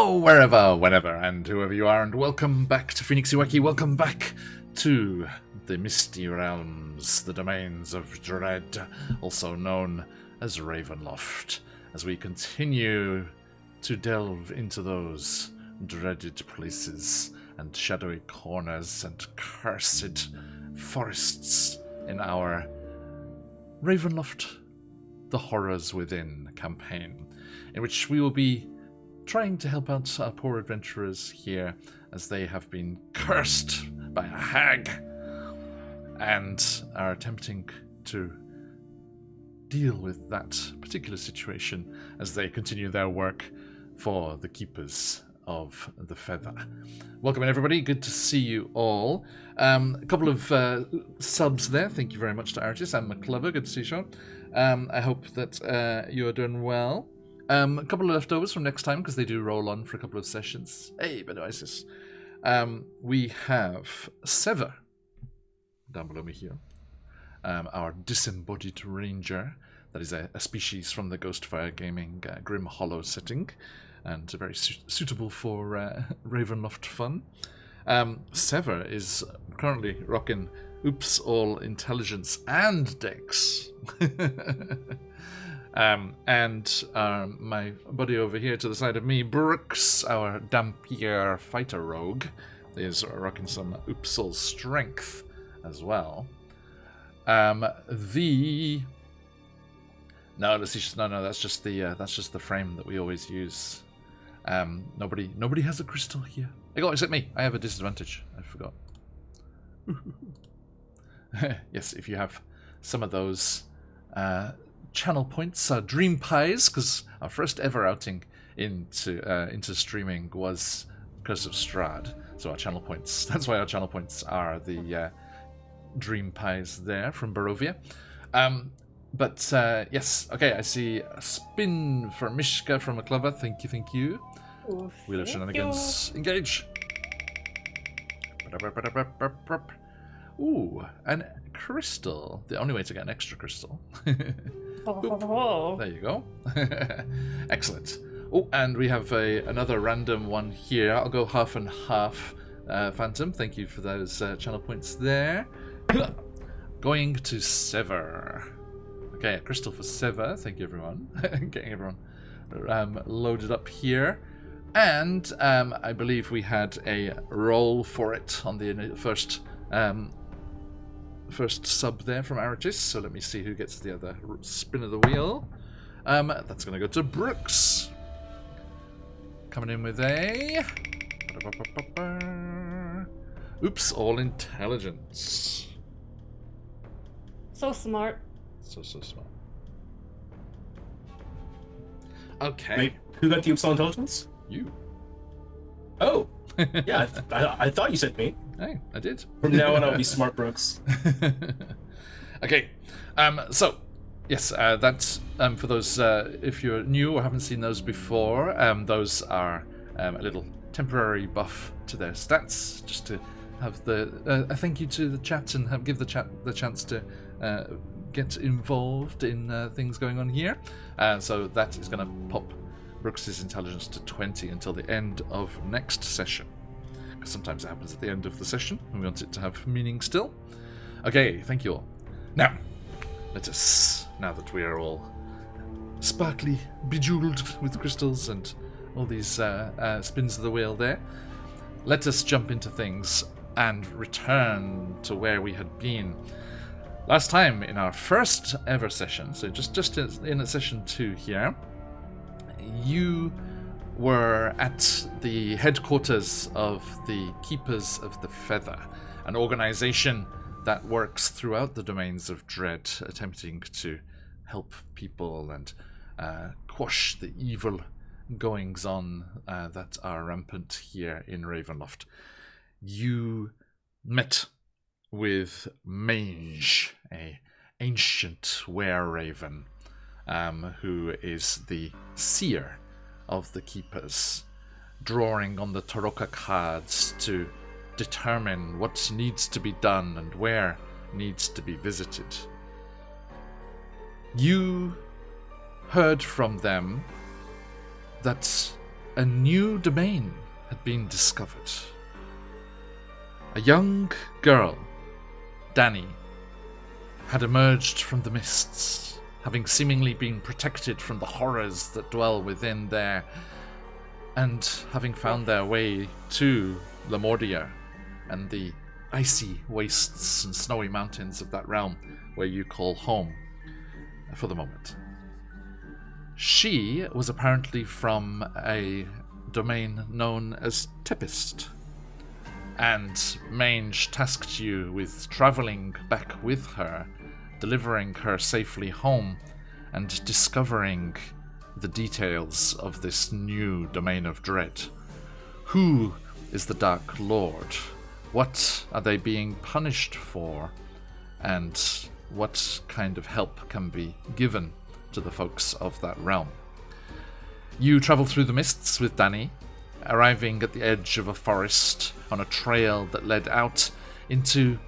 Hello, wherever, whenever, and whoever you are, and welcome back to Phoenix Iwaki. Welcome back to the Misty Realms, the domains of Dread, also known as Ravenloft, as we continue to delve into those dreaded places and shadowy corners and cursed forests in our Ravenloft, The Horrors Within campaign, in which we will be trying to help out our poor adventurers here as they have been cursed by a hag and are attempting to deal with that particular situation as they continue their work for the Keepers of the Feather. Welcome everybody, good to see you all. A couple of subs there, thank you very much to Artis and McClover, good to see you, Sean. I hope that you are doing well. A couple of leftovers from next time because they do roll on for a couple of sessions. Hey, Benoisis. We have Sever down below me here. Our disembodied ranger. That is a species from the Ghostfire Gaming Grim Hollow setting, and very suitable for Ravenloft fun. Sever is currently rocking Oops All Intelligence and Dex. And my buddy over here to the side of me, Brooks, our Dampier fighter rogue, is rocking some Oops All Strength as well. No, that's just the frame that we always use. Nobody has a crystal here. Oh, except me. I have a disadvantage. I forgot. Yes, if you have some of those channel points, dream pies, because our first ever outing into streaming was Curse of Strahd. So our channel points. That's why our channel points are the dream pies there from Barovia. But yes, okay, I see a spin for Mishka from McClover. Thank you. Wheel of Shenanigans, engage. Ooh, and crystal. The only way to get an extra crystal. There you go. Excellent. Oh, and we have another random one here. I'll go half and half. Phantom, thank you for those channel points there. Going to Sever. Okay, a crystal for Sever. Thank you, everyone. Getting everyone loaded up here. And I believe we had a roll for it on the first sub there from Aratis. So let me see who gets the other spin of the wheel. That's going to go to Brooks. Coming in with a... Oops, All Intelligence. So smart. So smart. Okay. Wait, who got the Oops All Intelligence? You. Oh, yeah, I thought you said me. Hey, I did. From now on, I'll be Smart Brooks. Okay, so, yes, that's, for those, if you're new or haven't seen those before, those are a little temporary buff to their stats, just to have a thank you to the chat and give the chat the chance to get involved in things going on here. So that is going to pop Brooks' intelligence to 20 until the end of next session. Because sometimes it happens at the end of the session, and we want it to have meaning still. Okay, thank you all. Now, let us, now that we are all sparkly, bejeweled with crystals and all these spins of the wheel there, let us jump into things and return to where we had been. Last time, in our first ever session, so just in session 2 here, you were at the headquarters of the Keepers of the Feather, an organization that works throughout the domains of Dread, attempting to help people and quash the evil goings-on that are rampant here in Ravenloft. You met with Mange, a ancient were-raven, who is the seer of the Keepers, drawing on the Taroka cards to determine what needs to be done and where needs to be visited. You heard from them that a new domain had been discovered. A young girl, Danny, had emerged from the mists, having seemingly been protected from the horrors that dwell within there, and having found their way to Lamordia and the icy wastes and snowy mountains of that realm where you call home for the moment. She was apparently from a domain known as Tempest, and Mange tasked you with travelling back with her, delivering her safely home, and discovering the details of this new domain of dread. Who is the Dark Lord? What are they being punished for? And what kind of help can be given to the folks of that realm? You travel through the mists with Danny, arriving at the edge of a forest on a trail that led out into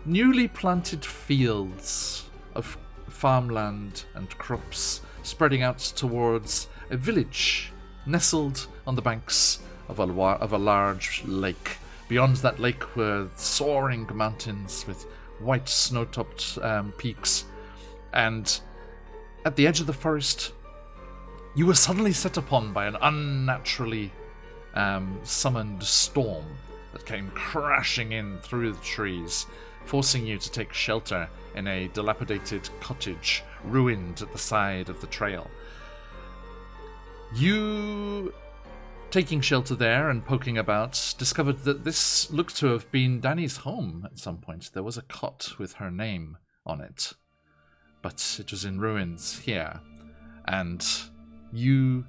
newly planted fields of farmland and crops, spreading out towards a village nestled on the banks of a large lake. Beyond that lake were soaring mountains with white snow-topped peaks, and at the edge of the forest you were suddenly set upon by an unnaturally summoned storm that came crashing in through the trees, forcing you to take shelter in a dilapidated cottage ruined at the side of the trail. You, taking shelter there and poking about, discovered that this looked to have been Danny's home at some point. There was a cot with her name on it, but it was in ruins here, and you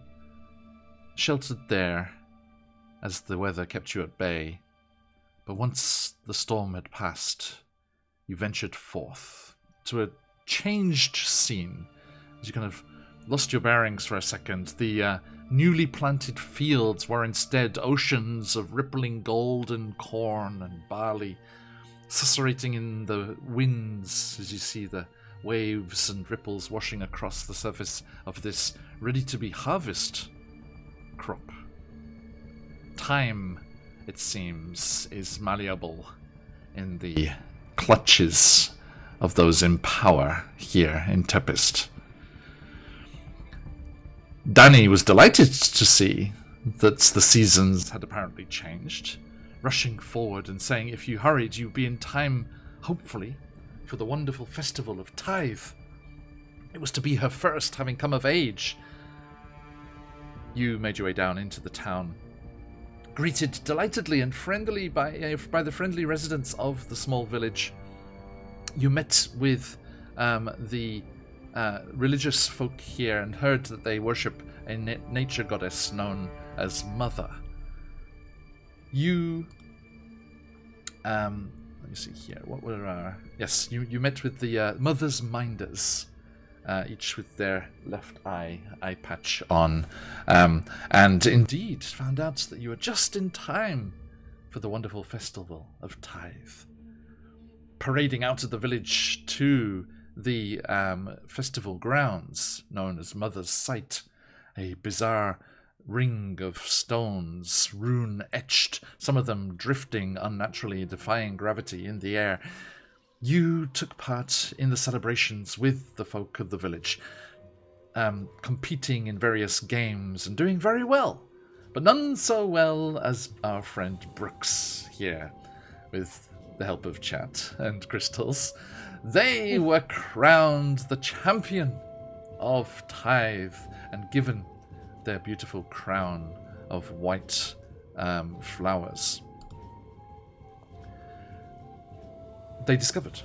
sheltered there as the weather kept you at bay. But once the storm had passed, you ventured forth to a changed scene. As you kind of lost your bearings for a second, the newly planted fields were instead oceans of rippling golden corn and barley, susurrating in the winds as you see the waves and ripples washing across the surface of this ready-to-be harvest crop. Time, it seems, is malleable in the clutches of those in power here in Tempest. Danny was delighted to see that the seasons had apparently changed, rushing forward and saying if you hurried you'd be in time, hopefully, for the wonderful festival of Tithe. It was to be her first, having come of age. You made your way down into the town, greeted delightedly and friendly by the friendly residents of the small village. You met with the religious folk here and heard that they worship a nature goddess known as Mother. You, let me see here, what were our... Yes, you met with the Mother's Minders, each with their left eye patch on, and indeed found out that you were just in time for the wonderful festival of Tithe. Parading out of the village to the festival grounds known as Mother's Sight, a bizarre ring of stones, rune-etched, some of them drifting unnaturally, defying gravity in the air. You took part in the celebrations with the folk of the village, competing in various games and doing very well, but none so well as our friend Brooks here, with the help of chat and crystals. They were crowned the champion of Tithe and given their beautiful crown of white flowers. They discovered,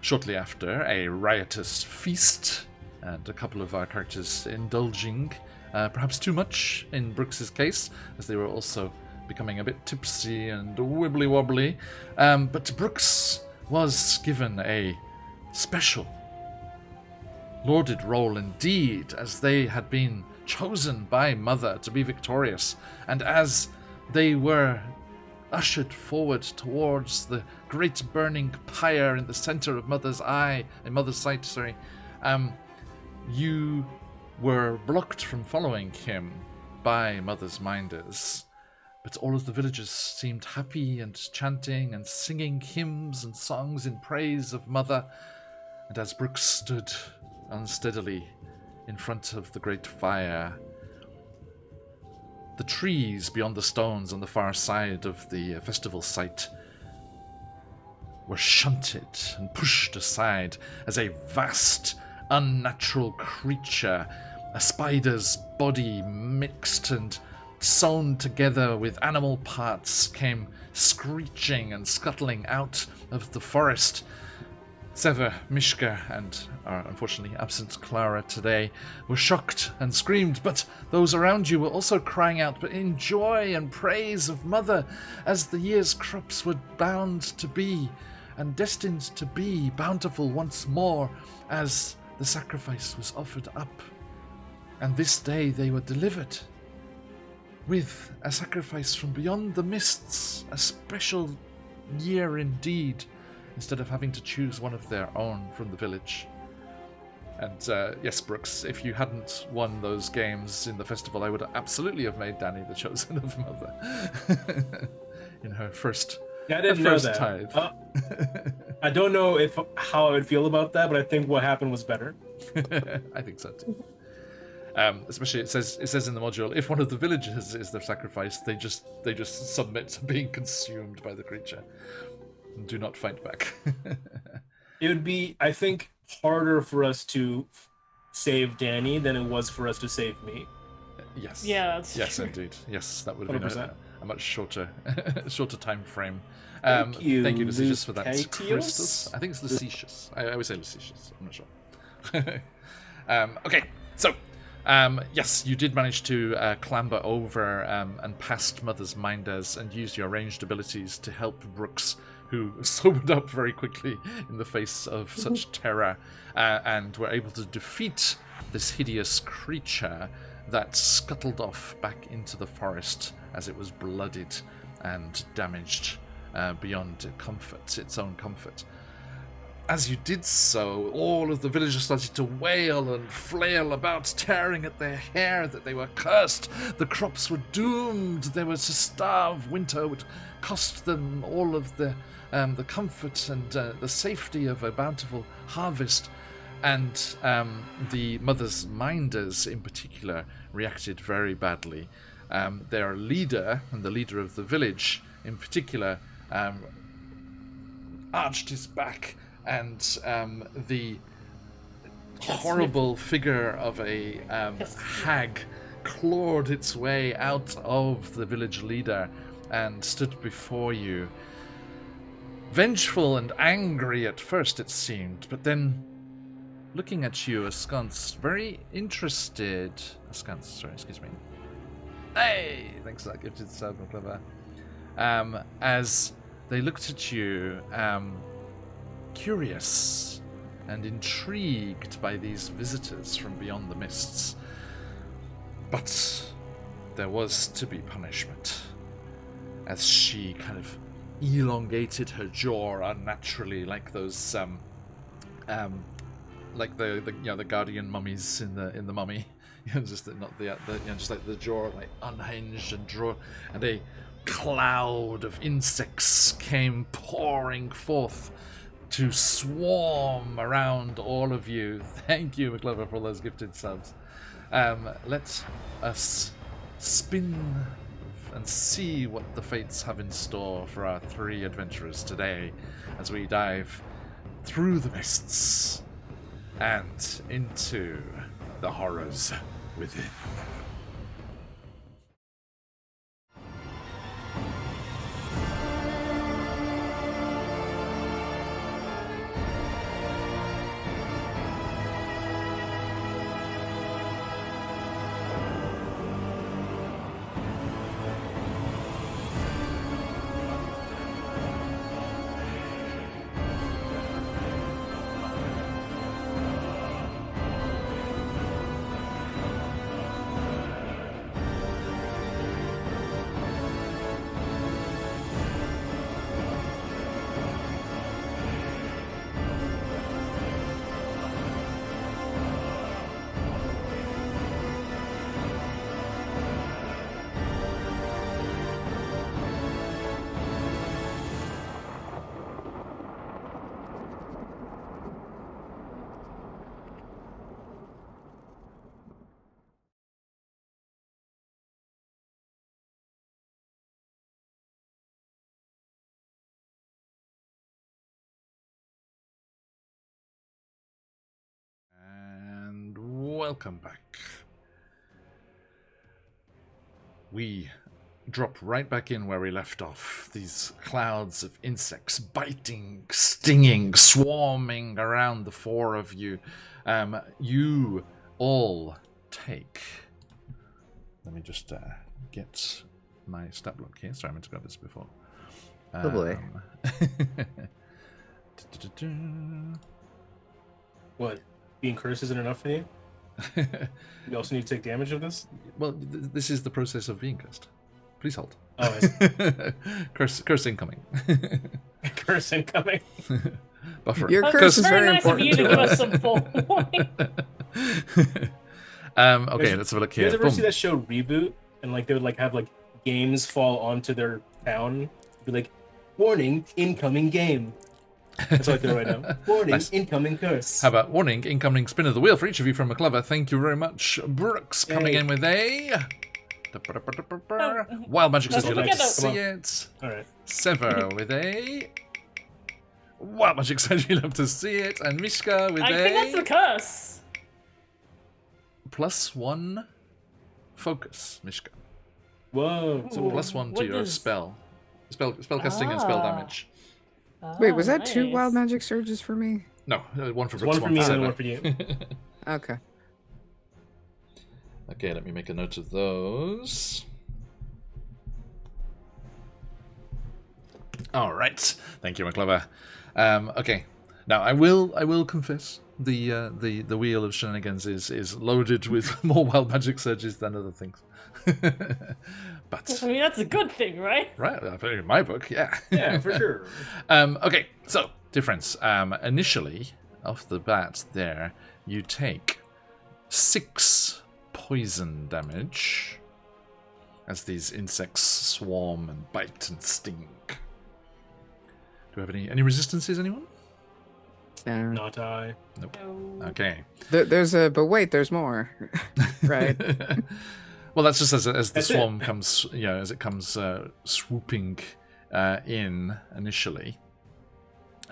shortly after, a riotous feast, and a couple of our characters indulging, perhaps too much in Brooks's case, as they were also becoming a bit tipsy and wibbly-wobbly. But Brooks was given a special, lauded role indeed, as they had been chosen by Mother to be victorious, and as they were ushered forward towards the great burning pyre in the center of Mother's Sight, you were blocked from following him by Mother's Minders, but all of the villagers seemed happy and chanting and singing hymns and songs in praise of Mother. And as Brooks stood unsteadily in front of the great fire, the trees beyond the stones on the far side of the festival site were shunted and pushed aside as a vast, unnatural creature, a spider's body mixed and sewn together with animal parts, came screeching and scuttling out of the forest. Sever, Mishka, and our unfortunately absent Clara today were shocked and screamed, but those around you were also crying out in joy and praise of Mother, as the year's crops were bound to be, and destined to be bountiful once more, as the sacrifice was offered up. And this day they were delivered with a sacrifice from beyond the mists, a special year indeed, instead of having to choose one of their own from the village. And yes, Brooks, if you hadn't won those games in the festival, I would absolutely have made Danny the chosen of Mother in her first, I didn't know that. tithe. I don't know how I would feel about that, but I think what happened was better. I think so too. Especially it says in the module, if one of the villagers is their sacrifice, they just submit to being consumed by the creature. Do not fight back. It would be, I think, harder for us to save Danny than it was for us to save me. Yes. Yeah, that's yes, true. indeed. Yes, that would have been 100%. a much shorter time frame. Thank you, Lucius, for that Lucatius? crystals. I think it's Lucetius. I always say Lucetius. I'm not sure. Okay, so yes, you did manage to clamber over and past Mother's Minders and use your ranged abilities to help Brooks, who sobered up very quickly in the face of such terror, and were able to defeat this hideous creature that scuttled off back into the forest as it was blooded and damaged beyond its own comfort. As you did so, all of the villagers started to wail and flail about, tearing at their hair that they were cursed. The crops were doomed. They were to starve. Winter would cost them all of the comfort and the safety of a bountiful harvest. And the Mother's Minders, in particular, reacted very badly. Their leader, and the leader of the village, in particular, arched his back, and the horrible figure of a hag clawed its way out of the village leader and stood before you. Vengeful and angry at first, it seemed, but then looking at you askance, very interested. Askance, sorry, excuse me. Hey! Thanks for that gifted sub, clever. As they looked at you, curious and intrigued by these visitors from beyond the mists. But there was to be punishment, as she kind of elongated her jaw unnaturally, like those like the guardian mummies in the Mummy, just like the jaw like unhinged and and a cloud of insects came pouring forth to swarm around all of you. Thank you, McClever, for all those gifted subs. Let us spin and see what the fates have in store for our three adventurers today as we dive through the mists and into the horrors within. welcome back. We drop right back in where we left off. These clouds of insects biting, stinging, swarming around the four of you. You all take... Let me just get my stat block here. Sorry, I meant to grab this before. Oh boy. What? Being cursed isn't enough for you? You also need to take damage of this? Well, this is the process of being cursed. Please hold. Oh, I see. Curse incoming. Curse incoming. Buffering. Your curse is very nice of important you to to give us. us some forewarning. Okay, let's have a look You here. guys ever Boom. see that show Reboot? And like they would like have like games fall onto their town? Be like, warning, incoming game. That's what I do right now. Warning, Nice. incoming curse. How about warning, incoming spin of the wheel for each of you from McClever. Thank you very much. Brooks coming Yay. in with a... Wild Magic says Don't you'd like to forget see Come it. Alright. Sever with a... Wild Magic says you'd love to see it. And Mishka with I think that's the a... curse. +1 focus, Mishka. Whoa. So Ooh, +1 to what your is- spell casting and spell Ah. damage. Wait, was that two nice. wild magic surges for me? No, one for It's Brooks, one for me and Sever. then one for you. Okay. Okay, let me make a note of those. All right, thank you, McClever. Okay, now I will confess the wheel of shenanigans is loaded with more wild magic surges than other things. But I mean, that's a good thing, right? right, in my book, yeah. Yeah, for sure. Okay, so difference. Initially, off the bat, there you take 6 poison damage as these insects swarm and bite and sting. Do we have any resistances, anyone? Not I. Nope. No. Okay. But wait, there's more. Right. Well, that's just as the That's swarm comes, as it comes swooping in initially.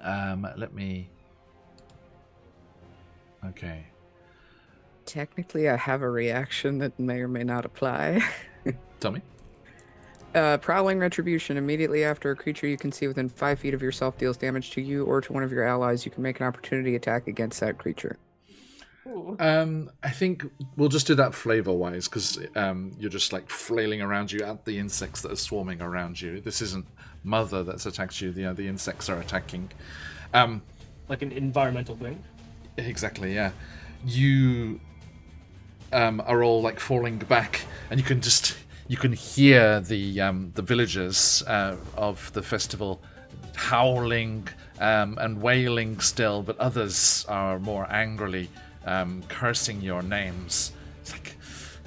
Let me. Okay. Technically, I have a reaction that may or may not apply. Tell me. Prowling Retribution. Immediately after a creature you can see within 5 feet of yourself deals damage to you or to one of your allies, you can make an opportunity attack against that creature. Ooh. I think we'll just do that flavor-wise, because you're just like flailing around you at the insects that are swarming around you. This isn't Mother that's attacked you. The insects are attacking. Like an environmental thing. Exactly, yeah. You are all like falling back, and you can hear the villagers of the festival howling and wailing still, but others are more angrily cursing your names. It's like,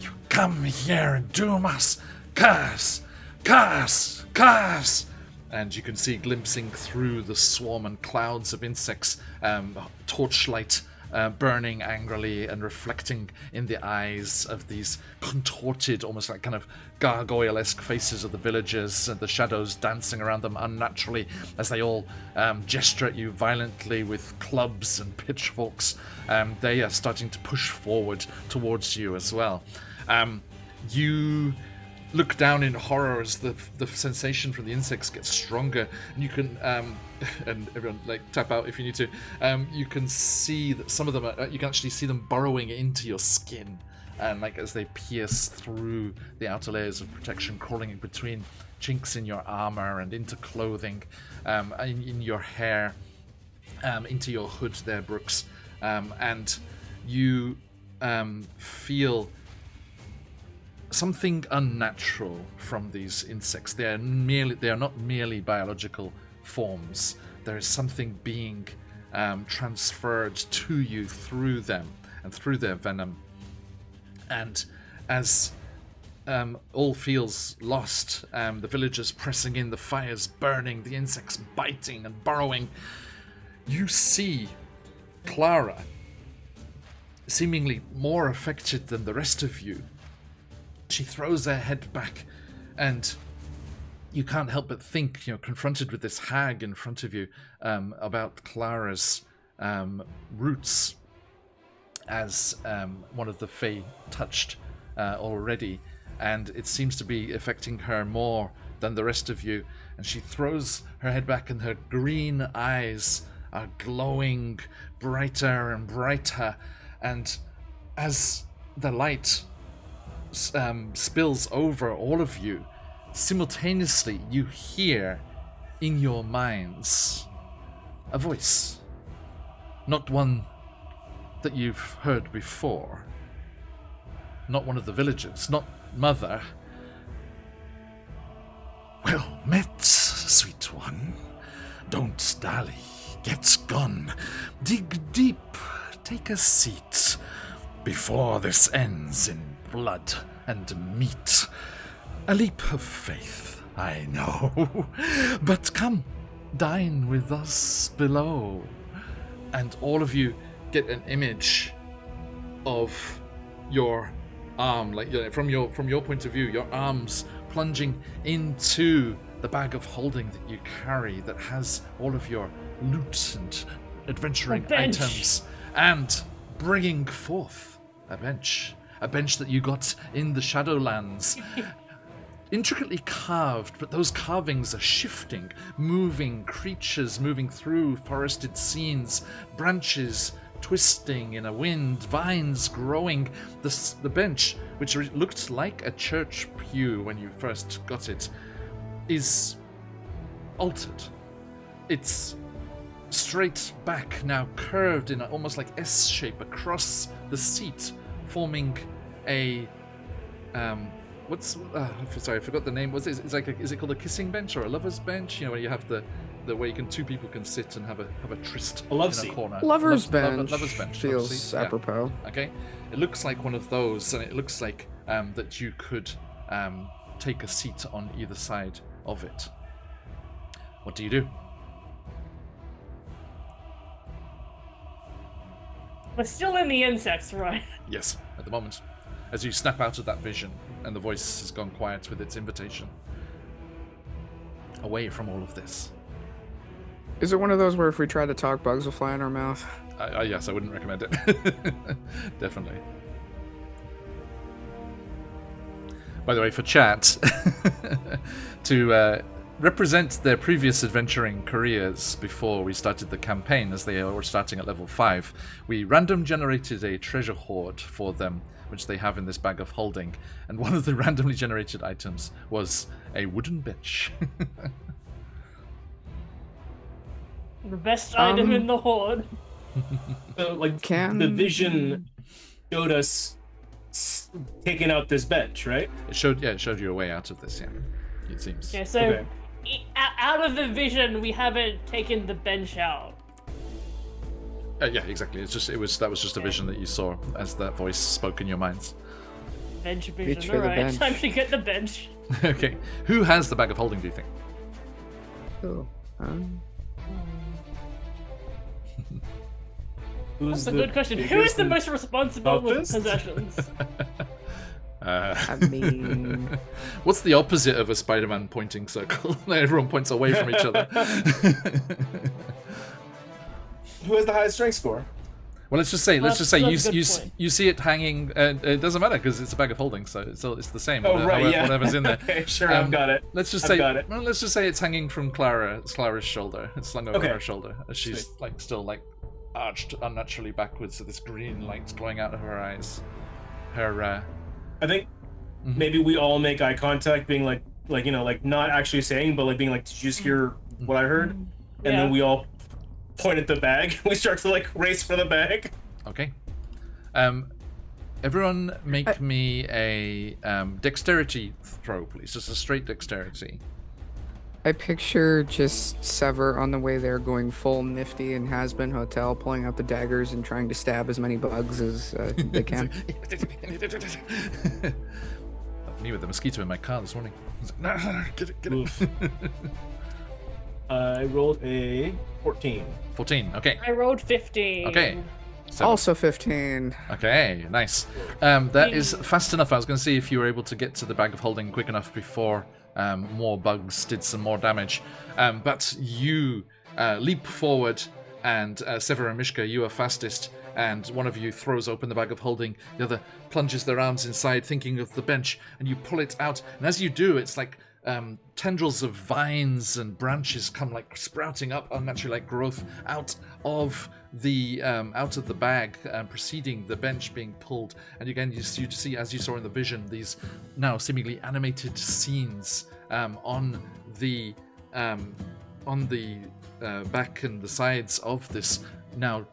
you come here and doom us, curse, curse, curse. And you can see glimpsing through the swarm and clouds of insects, torchlight burning angrily and reflecting in the eyes of these contorted, almost like kind of gargoyle-esque faces of the villagers, and the shadows dancing around them unnaturally as they all gesture at you violently with clubs and pitchforks. They are starting to push forward towards you as well. You look down in horror as the sensation from the insects gets stronger, and you can and everyone like tap out if you need to. You can see that some of them you can actually see them burrowing into your skin, and like as they pierce through the outer layers of protection, crawling in between chinks in your armor and into clothing, in your hair, into your hood there, Brooks, and you feel something unnatural from these insects. They are not merely biological forms. There is something being transferred to you through them and through their venom. And as all feels lost, the villagers pressing in, the fires burning, the insects biting and burrowing, you see Clara, seemingly more affected than the rest of you. She throws her head back, and you can't help but think, confronted with this hag in front of you, about Clara's roots. as one of the Fae touched already, and it seems to be affecting her more than the rest of you. And she throws her head back, and her green eyes are glowing brighter and brighter. And as the light spills over all of you, simultaneously you hear in your minds a voice. Not one that you've heard before. Not one of the villagers. Not Mother. Well met, sweet one. Don't dally. Get gone. Dig deep. Take a seat. Before this ends in blood and meat. A leap of faith, I know. But come, dine with us below. And all of you get an image of your arm, like from your point of view, your arms plunging into the bag of holding that you carry, that has all of your loot and adventuring items, and bringing forth a bench that you got in the Shadowlands. Intricately carved, but those carvings are shifting, moving creatures moving through forested scenes, branches twisting in a wind, vines growing. The bench, which looked like a church pew when you first got it, is altered. It's straight back now, curved in almost like S shape across the seat, forming a sorry, I forgot the name. Is it called a kissing bench or a lover's bench? You know, where you have the way two people can sit and have a tryst A love in seat. a corner. Lover's bench. Lover's bench. Feels Lover's seat, apropos. Yeah. Okay, it looks like one of those, and it looks like that you could take a seat on either side of it. What do you do? We're still in the insects, right? Yes, at the moment. As you snap out of that vision, and the voice has gone quiet with its invitation. Away from all of this. Is it one of those where if we try to talk, bugs will fly in our mouth? Yes, I wouldn't recommend it. Definitely. By the way, for chat, to represent their previous adventuring careers before we started the campaign, as they were starting at level 5, we random generated a treasure hoard for them, which they have in this bag of holding, and one of the randomly generated items was a wooden bench. The best item in the horde. So, like, the vision showed us taking out this bench, right? It showed you a way out of this, yeah. It seems. Okay, so out of the vision, we haven't taken the bench out. Yeah, exactly. That was just a vision that you saw as that voice spoke in your minds. Bench Reach vision, for the alright. bench. Time to get the bench. Okay. Who has the bag of holding, do you think? Oh, That's a good question. Who is the most responsible with possessions? I mean, what's the opposite of a Spider-Man pointing circle? Everyone points away from each other. Who has the highest strength score? Well, let's just say that's a you good point. you see it hanging. It doesn't matter because it's a bag of holding, so it's the same. Oh, right, yeah. Whatever's in there. Okay, sure, I've got it. Let's just I've got it. Well, let's just say it's hanging from Clara's shoulder. It's slung over Okay. her shoulder as she's still arched unnaturally backwards, with this green light glowing out of her eyes. Her. I think maybe we all make eye contact, being like not actually saying, but like being like, did you just hear what I heard? And then we all point at the bag. We start to race for the bag. Okay. Everyone make me a dexterity throw, please. Just a straight dexterity. I picture just Sever on the way there going full Nifty and Has-Been Hotel, pulling out the daggers and trying to stab as many bugs as they can. Me with the mosquito in my car this morning. I was like, no, get it. I rolled a 14. 14, okay. I rolled 15. Okay. Also 15. Okay, nice. That is fast enough. I was going to see if you were able to get to the bag of holding quick enough before more bugs did some more damage. But you leap forward, and Sever and Mishka, you are fastest, and one of you throws open the bag of holding, the other plunges their arms inside, thinking of the bench, and you pull it out. And as you do, it's like tendrils of vines and branches come like sprouting up, unnaturally like growth out of the bag, preceding the bench being pulled. And again, you see, as you saw in the vision, these now seemingly animated scenes on the back and the sides of this now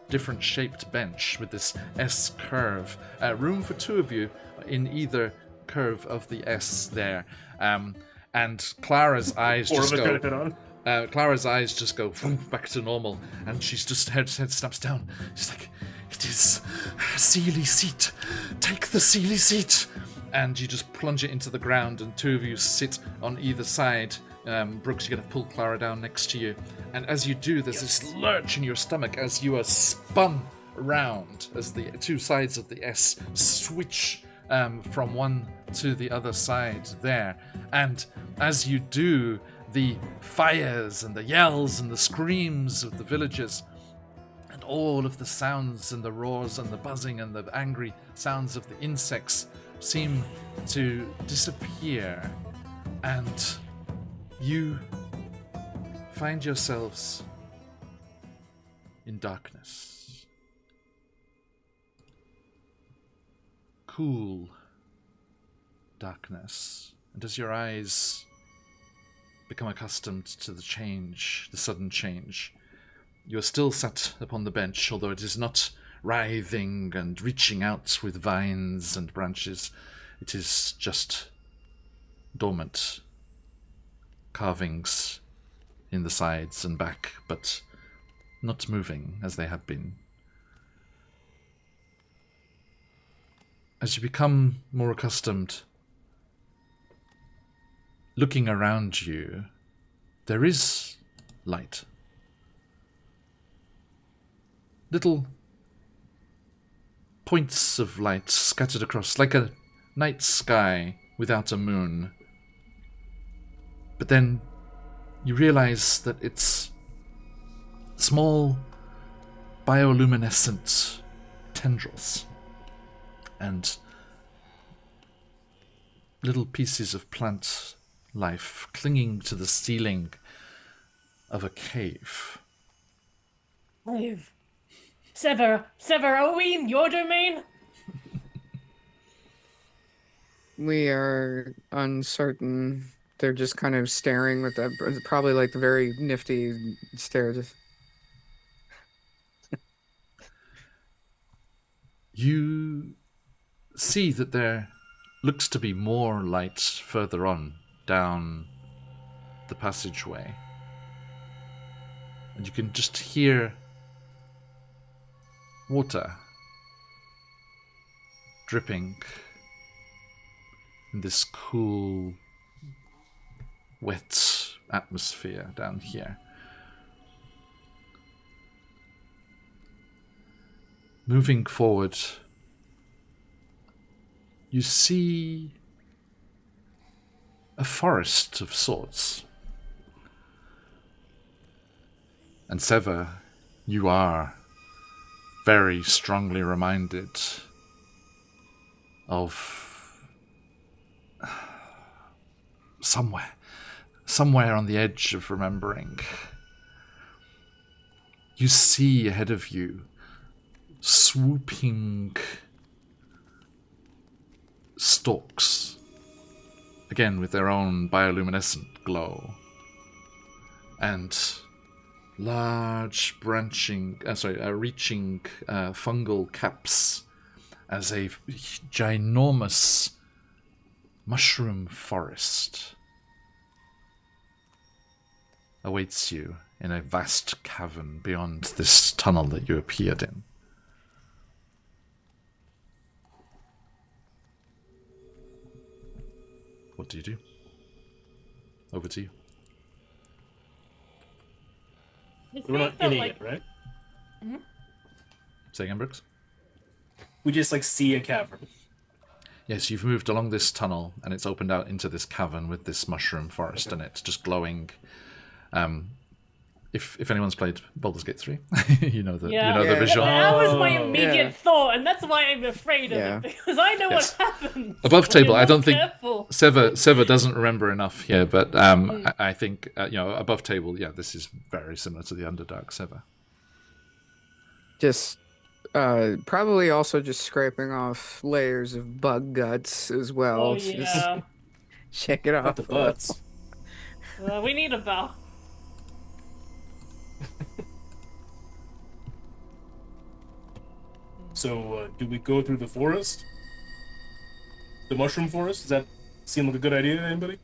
different shaped bench with this S curve. Room for two of you in either curve of the S there. And Clara's eyes just go. Clara's eyes just go back to normal, and she's just head snaps down. She's like, "It is a Sealy seat. Take the Sealy seat." And you just plunge it into the ground, and two of you sit on either side. Brooks, you're going to pull Clara down next to you. And as you do, there's this lurch in your stomach as you are spun around as the two sides of the S switch from one to the other side there. And as you do, the fires and the yells and the screams of the villagers and all of the sounds and the roars and the buzzing and the angry sounds of the insects seem to disappear, and you find yourselves in darkness. Cool darkness. And as your eyes become accustomed to the change, the sudden change, you are still sat upon the bench, although it is not writhing and reaching out with vines and branches. It is just dormant carvings in the sides and back, but not moving as they have been. As you become more accustomed, looking around you, there is light. Little points of light scattered across, like a night sky without a moon. But then you realize that it's small bioluminescent tendrils and little pieces of plant life clinging to the ceiling of a cave. Sever, are we in your domain? We are uncertain. They're just kind of staring with that, probably like the very nifty stares. You see that there looks to be more light further on down the passageway. And you can just hear water dripping in this cool, wet atmosphere down here. Moving forward, you see a forest of sorts. And Sever, you are very strongly reminded of somewhere on the edge of remembering. You see ahead of you swooping stalks, again with their own bioluminescent glow, and large reaching fungal caps as a ginormous mushroom forest awaits you in a vast cavern beyond this tunnel that you appeared in. What do you do? Over to you. We're not in it yet, right? Mm-hmm. Say again, Brooks? We just see a cavern. Yes, you've moved along this tunnel, and it's opened out into this cavern with this mushroom forest in it, just glowing if anyone's played Baldur's Gate 3, you know the Yeah. visual. That was my Oh. immediate thought, and that's why I'm afraid of Yeah. it, because I know Yes. what happened. Above table, I don't think Careful. Sever doesn't remember enough here, but I think above table, yeah, this is very similar to the Underdark Sever. Just probably also just scraping off layers of bug guts as well. Oh Just yeah. check it Not off. the butts. We need a bow. So, do we go through the forest? The mushroom forest? Does that seem like a good idea to anybody?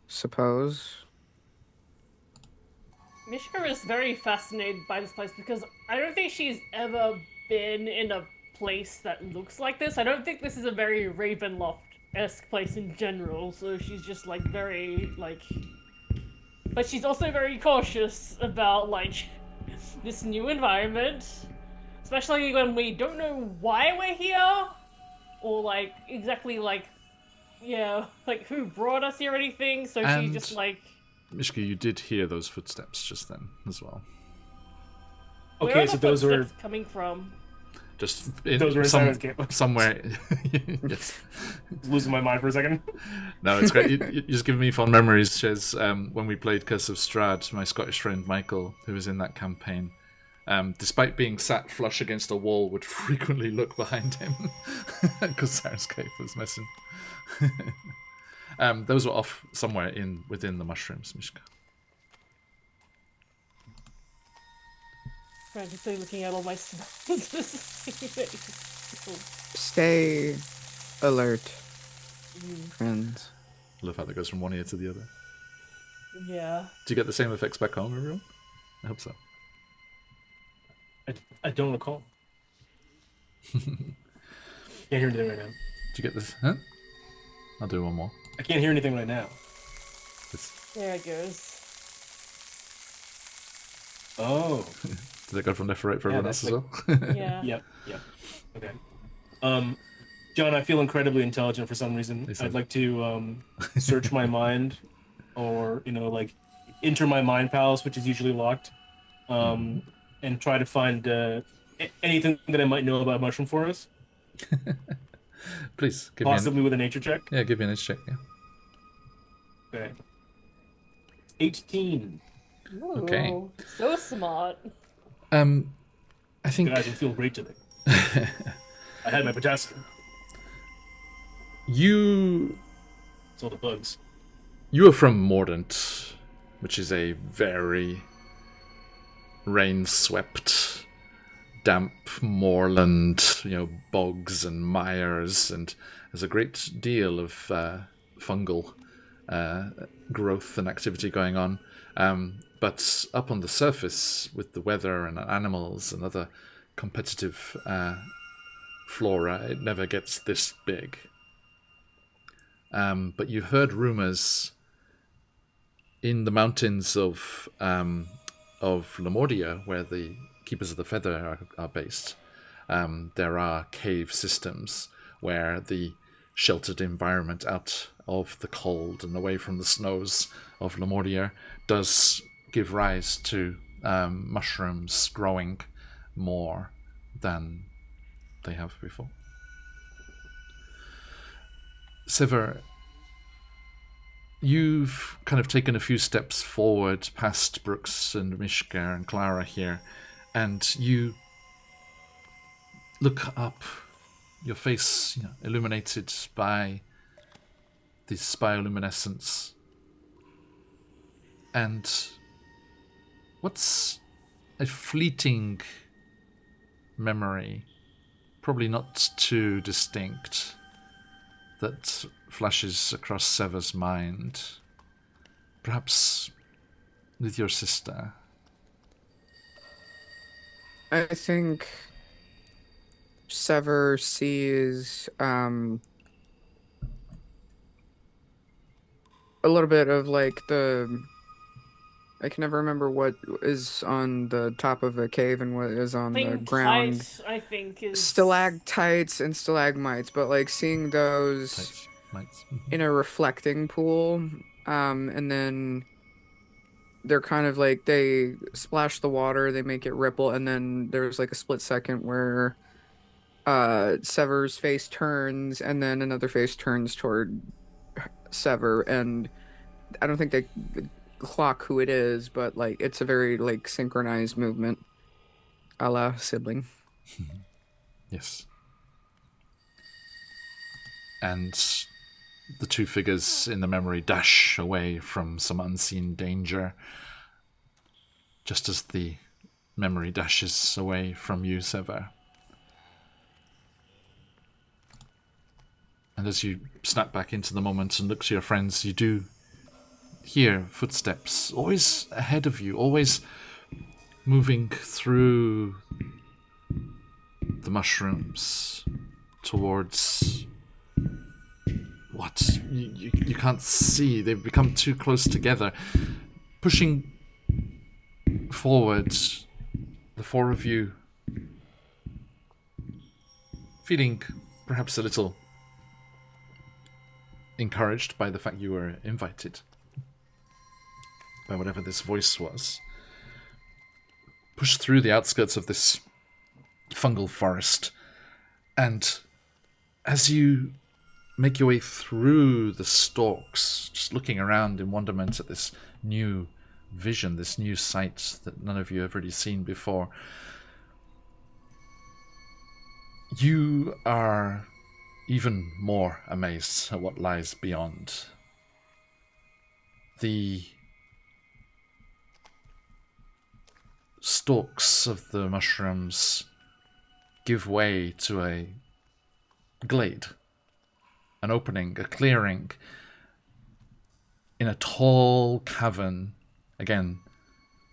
Suppose. Mishka is very fascinated by this place because I don't think she's ever been in a place that looks like this. I don't think this is a very Ravenloft-esque place in general, so she's just like very like... But she's also very cautious about like this new environment, especially when we don't know why we're here, or like exactly like, yeah, like who brought us here or anything, so And- she's just like... Mishka, you did hear those footsteps just then as well. Where Okay, are so the those were footsteps coming from? Just those were in Syrinscape. somewhere. Yes. Losing my mind for a second. No, it's great. You just give me fond memories, Shez. When we played Curse of Strahd, my Scottish friend Michael, who was in that campaign, despite being sat flush against a wall, would frequently look behind him because Syrinscape was messing. Those were off somewhere within the mushrooms, Mishka. Frantically looking at all my spells. Stay alert, friends. I love how that goes from one ear to the other. Yeah. Do you get the same effects back home, everyone? I hope so. I don't recall. Can't hear anything right now. Do you get this? Huh? I'll do one more. I can't hear anything right now. It's, There it goes. Oh. did it go from left to right for Yeah, everyone else as that's well? Yeah. Yep. Okay. John, I feel incredibly intelligent for some reason. Listen. I'd like to search my mind, or like enter my mind palace, which is usually locked, and try to find anything that I might know about mushroom forest, Please give possibly with a nature check. me give me an edge check. Yeah. Okay. 18. Okay. Ooh, so smart. I think Guys, I feel great today. I had my potassium. you It's all the bugs. are from Mordant, which is a very rain-swept, damp moorland, bogs and mires, and there's a great deal of fungal growth and activity going on. But up on the surface, with the weather and animals and other competitive flora, it never gets this big. But you've heard rumors in the mountains of Lamordia, where the Keepers of the Feather are based. There are cave systems where the sheltered environment out of the cold and away from the snows of Lamordia does give rise to mushrooms growing more than they have before. Sever, you've kind of taken a few steps forward past Brooks and Mishka and Clara here, and you look up, your face illuminated by this bioluminescence. And what's a fleeting memory, probably not too distinct, that flashes across Sever's mind? Perhaps with your sister. I think Sever sees a little bit of like I can never remember what is on the top of a cave and what is on the ground. Tight, I think, is... Stalactites and stalagmites, but like seeing those Tights, mites. in a reflecting pool, and then they're kind of like they splash the water, they make it ripple, and then there's like a split second where Sever's face turns, and then another face turns toward Sever, and I don't think they clock who it is, but like it's a very like synchronized movement, a la sibling. Yes. And the two figures in the memory dash away from some unseen danger, just as the memory dashes away from you, Sever. And as you snap back into the moment and look to your friends, you do hear footsteps, always ahead of you, always moving through the mushrooms towards what you can't see. They've become too close together. Pushing forward, the four of you, feeling perhaps a little encouraged by the fact you were invited by whatever this voice was, push through the outskirts of this fungal forest, and as you make your way through the stalks, just looking around in wonderment at this new vision, this new sight that none of you have really seen before, you are even more amazed at what lies beyond. The stalks of the mushrooms give way to a glade, an opening, a clearing in a tall cavern. Again,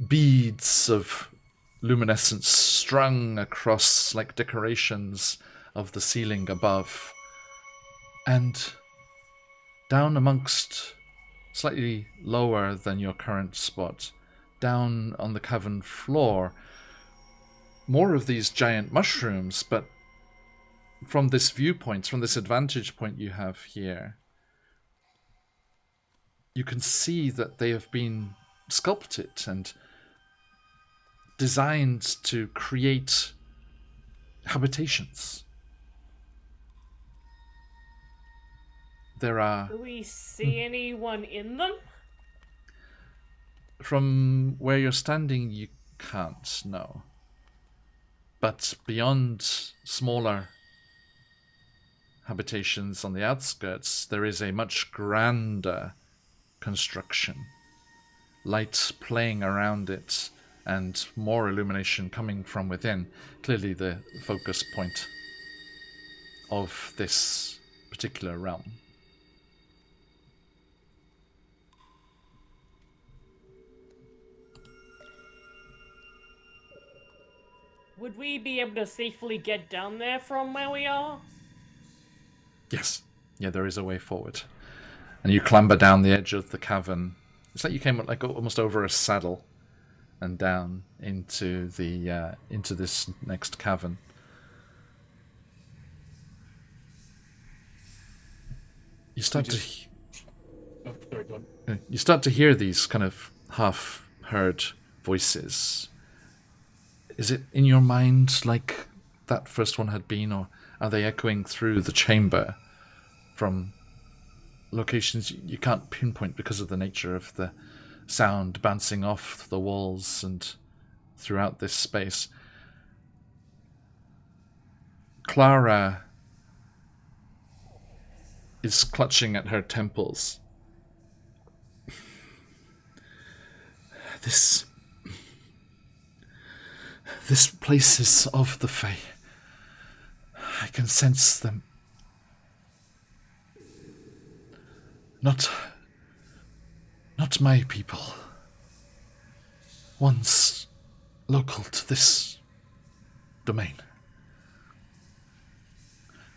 beads of luminescence strung across like decorations of the ceiling above. And down amongst, slightly lower than your current spot, down on the cavern floor, more of these giant mushrooms, but from this viewpoint, from this advantage point you have here, you can see that they have been sculpted and designed to create habitations. There are... Do we see anyone in them? From where you're standing, you can't, no. But beyond smaller habitations on the outskirts, there is a much grander construction. Light playing around it, and more illumination coming from within. Clearly the focus point of this particular realm. Would we be able to safely get down there from where we are? Yes. Yeah, there is a way forward. And you clamber down the edge of the cavern. It's like you came like almost over a saddle and down into the into this next cavern. You start Oh, sorry, go on. You start to hear these kind of half-heard voices. Is it in your mind like that first one had been, or are they echoing through the chamber from locations you can't pinpoint because of the nature of the sound bouncing off the walls and throughout this space? Clara is clutching at her temples. This place is of the Fae. I can sense them. Not my people. Once local to this domain.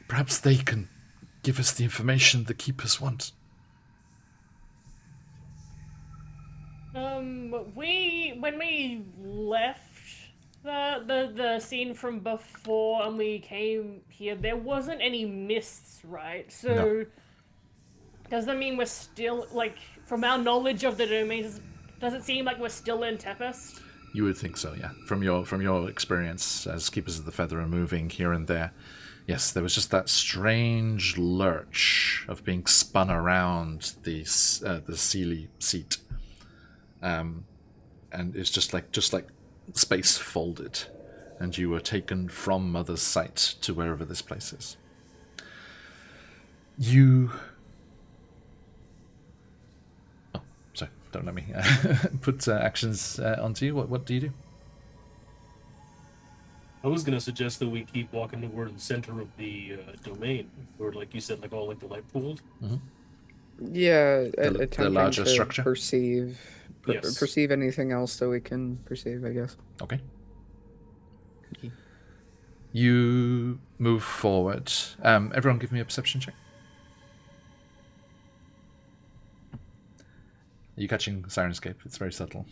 Perhaps they can give us the information the Keepers want. When we left the scene from before and we came here, there wasn't any mists, right? So, No. does that mean we're still, like, from our knowledge of the domains, Does it seem like we're still in Tempest? You would think so, yeah. From your experience as Keepers of the Feather are moving here and there. Yes, there was just that strange lurch of being spun around the Sealy seat. And it's just like space folded, and you were taken from Mother's sight to wherever this place is. You... Oh, sorry, don't let me put actions onto you. What do you do? I was gonna suggest that we keep walking toward the center of the domain, where, like you said, like all like the light pools. Mm-hmm. Yeah, The attempting larger to structure? perceive Yes. perceive anything else that we can perceive, I guess. Okay. You move forward. Everyone give me a perception check. Are you catching Syrinscape? It's very subtle.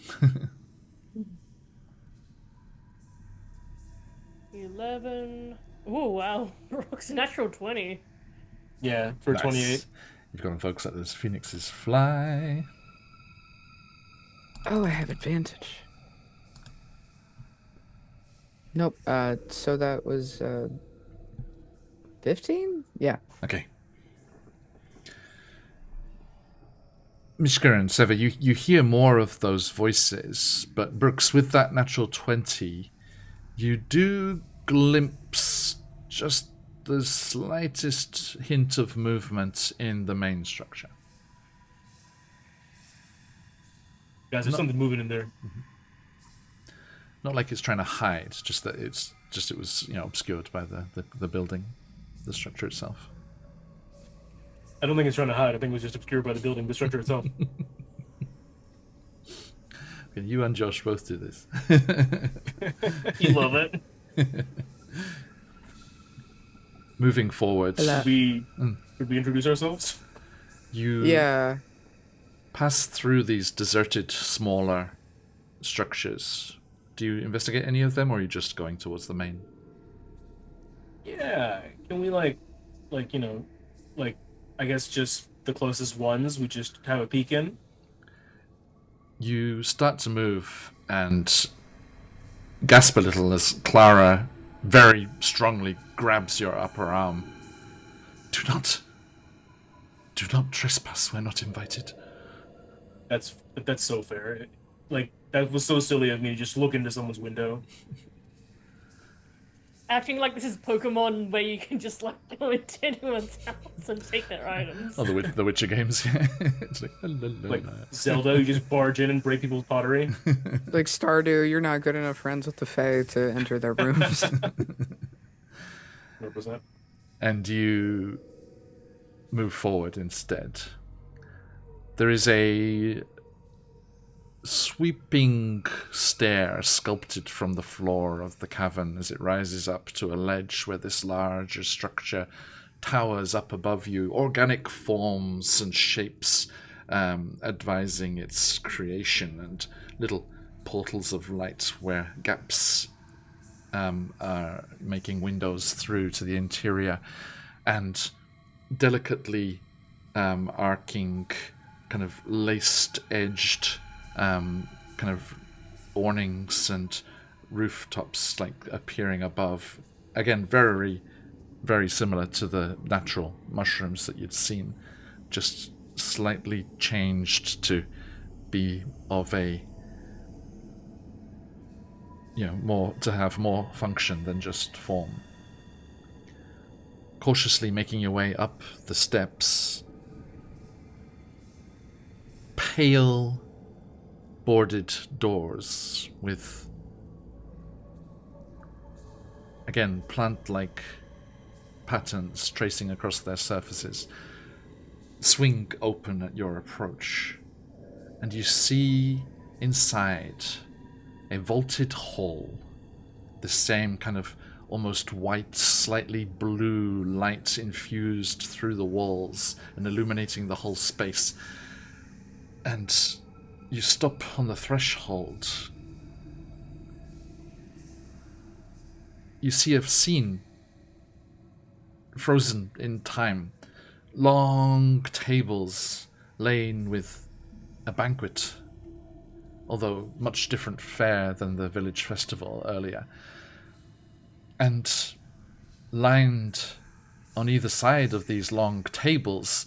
11. Oh wow, Rook's natural 20. Yeah, for Nice. 28. You've got to focus that those phoenixes fly. Oh, I have advantage. Nope. So that was 15? Yeah. Okay. Mishka and Sever, you hear more of those voices, but Brooks, with that natural 20, you do glimpse just the slightest hint of movement in the main structure. Guys, there's something moving in there. Not like it's trying to hide, just that it was obscured by the building, the structure itself. I don't think it's trying to hide. I think it was just obscured by the building, the structure itself. Okay, you and Josh both do this. You love it. Moving forward, Should we introduce ourselves? you Yeah. pass through these deserted, smaller structures. Do you investigate any of them, or are you just going towards the main? Yeah. Can we I guess just the closest ones we just have a peek in? You start to move and gasp a little as Clara very strongly grabs your upper arm. Do not trespass. We're not invited. That's so fair. Like, that was so silly of me to just look into someone's window. Acting like this is Pokemon where you can just like go into anyone's house and take their items. Oh, the Witcher games. Yeah. It's like, Like Zelda, you just barge in and break people's pottery. Like Stardew, you're not good enough friends with the Fae to enter their rooms. 100%. and you move forward instead. There is a sweeping stair sculpted from the floor of the cavern as it rises up to a ledge where this larger structure towers up above you, organic forms and shapes advising its creation, and little portals of light where gaps are making windows through to the interior, and delicately arcing, kind of laced-edged kind of awnings and rooftops like appearing above. Again, very, very similar to the natural mushrooms that you'd seen, just slightly changed to be of a, more to have more function than just form. Cautiously making your way up the steps, pale boarded doors with, again, plant-like patterns tracing across their surfaces swing open at your approach, and you see inside a vaulted hall, the same kind of almost white, slightly blue light infused through the walls and illuminating the whole space. And you stop on the threshold. You see a scene frozen in time. Long tables laden with a banquet. although much different fare than the village festival earlier. And lined on either side of these long tables,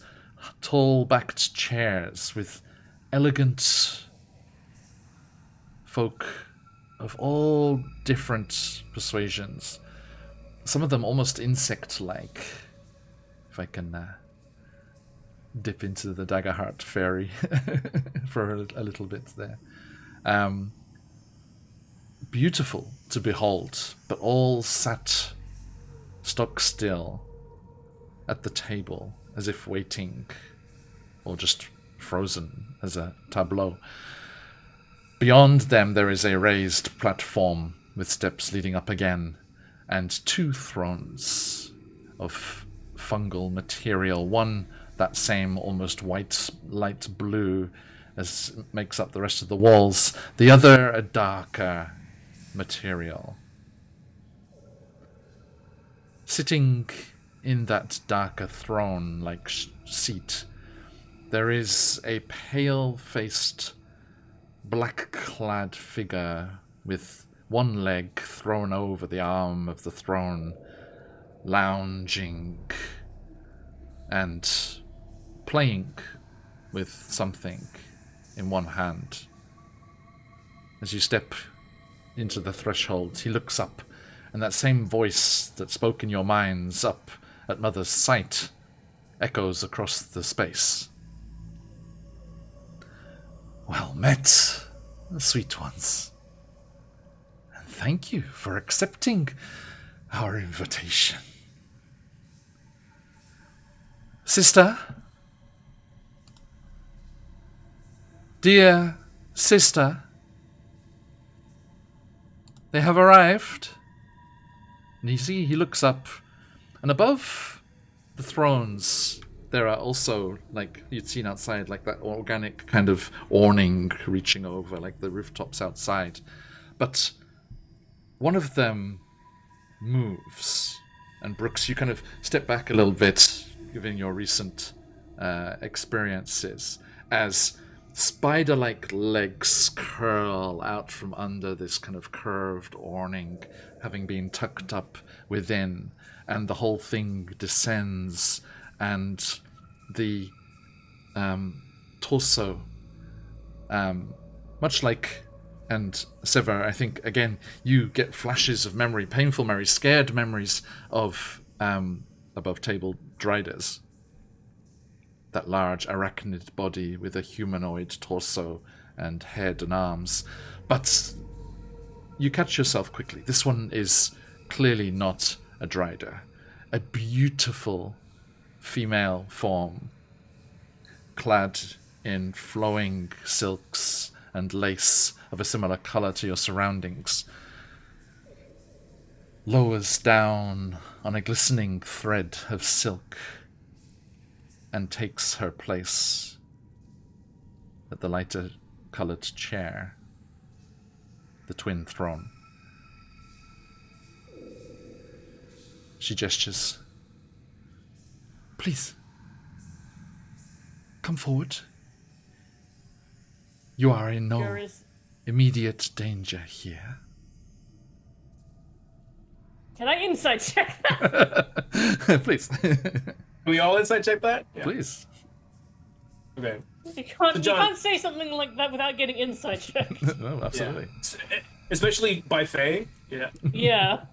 tall-backed chairs with elegant folk of all different persuasions. Some of them almost insect-like, if I can dip into the Daggerheart fairy for a little bit there. Beautiful to behold, but all sat stock still at the table, as if waiting, or just frozen as a tableau. Beyond them there is a raised platform with steps leading up again, and 2 thrones of fungal material, one that same almost white light blue as makes up the rest of the walls, the other a darker material. Sitting in that darker throne-like seat, there is a pale-faced, black-clad figure with one leg thrown over the arm of the throne, lounging and playing with something in one hand. As you step into the threshold, he looks up, and that same voice that spoke in your minds up at Mother's sight echoes across the space. Well met, sweet ones. And thank you for accepting our invitation. Sister? Dear sister? They have arrived. And you see, he looks up, and above the thrones, there are also, like you'd seen outside, like that organic kind of awning reaching over, like the rooftops outside. But one of them moves, and Brooks, you kind of step back a little bit, given your recent experiences, as spider-like legs curl out from under this kind of curved awning, having been tucked up within, and the whole thing descends, and the torso, much like, and Sever, I think, again, you get flashes of memory, painful memories, scared memories of above table Driders. That large arachnid body with a humanoid torso and head and arms. But you catch yourself quickly. This one is clearly not a Drider. A beautiful female form, clad in flowing silks and lace of a similar color to your surroundings, lowers down on a glistening thread of silk and takes her place at the lighter colored chair, the twin throne. She gestures. Please, come forward. You are in no immediate danger here. Can I insight check that? Please. Can we all insight check that? Yeah. Please. Okay. You can't, So John- you can't say something like that without getting insight checked. No, absolutely. Yeah. Especially by Faye. Yeah. Yeah.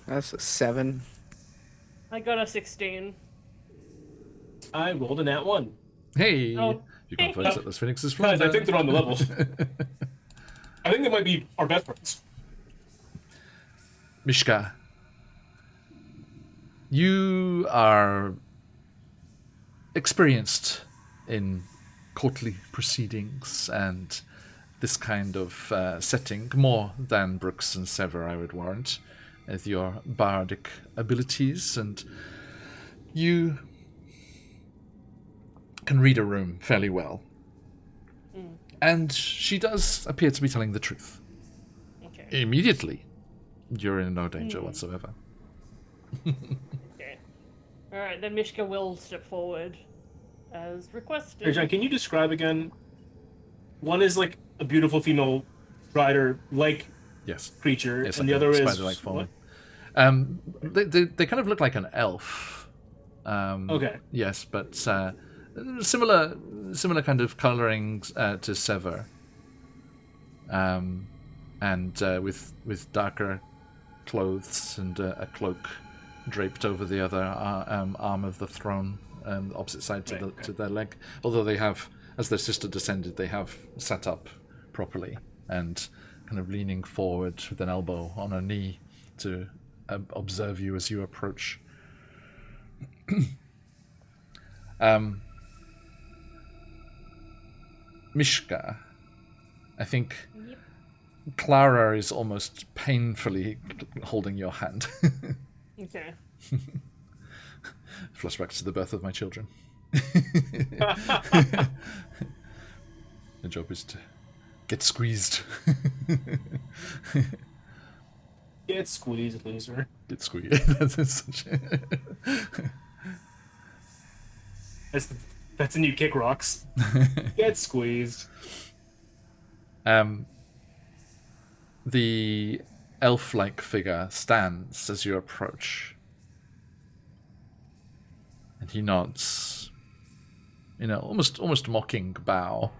That's a 7. I got a 16. I rolled a nat 1. Hey, Oh. you can vote at those phoenixes from Guys, I think they're on the level. I think they might be our best friends. Mishka, you are experienced in courtly proceedings and this kind of setting, more than Brooks and Sever, I would warrant, with your bardic abilities, and you can read a room fairly well. And she does appear to be telling the truth. Okay. Immediately, you're in no danger whatsoever. Okay. Alright, then Mishka will step forward as requested. Hey, John, can you describe again one is like a beautiful female rider-like Yes. creature, It's and like the a other is spider-like form. what? They kind of look like an elf. Okay. Yes, but similar kind of coloring to Sever. And with darker clothes and a cloak draped over the other arm of the throne, opposite side to their leg. Although they have, as their sister descended, they have sat up properly and kind of leaning forward with an elbow on a knee to observe you as you approach. Mishka, I think Clara is almost painfully holding your hand. Okay. Flashbacks to the birth of my children. The job is to get squeezed. Get squeezed, loser. Get squeezed. That's a new kick rocks. Get squeezed. The elf-like figure stands as you approach. And he nods in an almost mocking bow.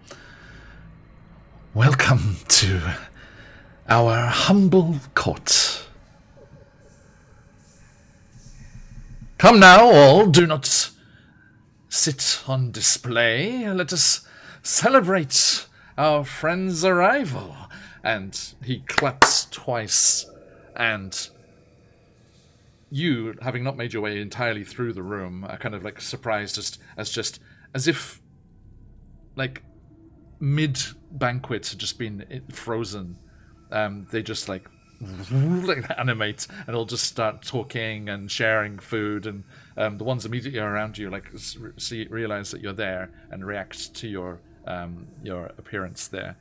Welcome to our humble court. Come now, all, do not sit on display. Let us celebrate our friend's arrival. And he claps twice, and you, having not made your way entirely through the room, are kind of like surprised as if like mid-banquet had just been frozen. They just like animate and all just start talking and sharing food, and the ones immediately around you like realize that you're there and react to your appearance there.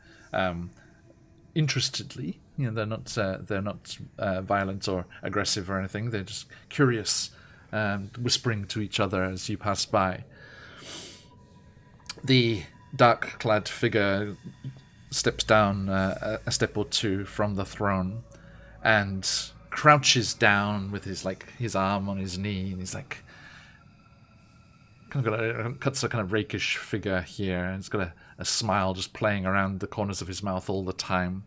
Interestedly, they're not violent or aggressive or anything. They're just curious, whispering to each other as you pass by. The dark-clad figure steps down a step or two from the throne and crouches down with his arm on his knee, and he's like kind of cuts a kind of rakish figure here, and he's got a smile just playing around the corners of his mouth all the time.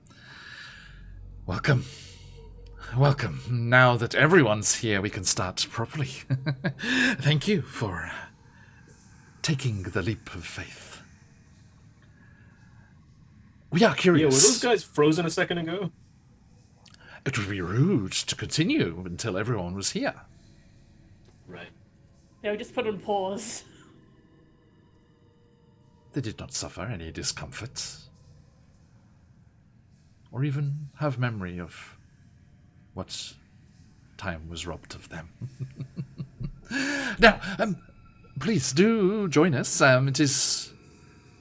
Welcome. Now that everyone's here, we can start properly. Thank you for taking the leap of faith. We are curious. Yeah, were those guys frozen a second ago? It would be rude to continue until everyone was here. Right. Yeah, we just put on pause. They did not suffer any discomfort, or even have memory of what time was robbed of them. Now, please do join us. It is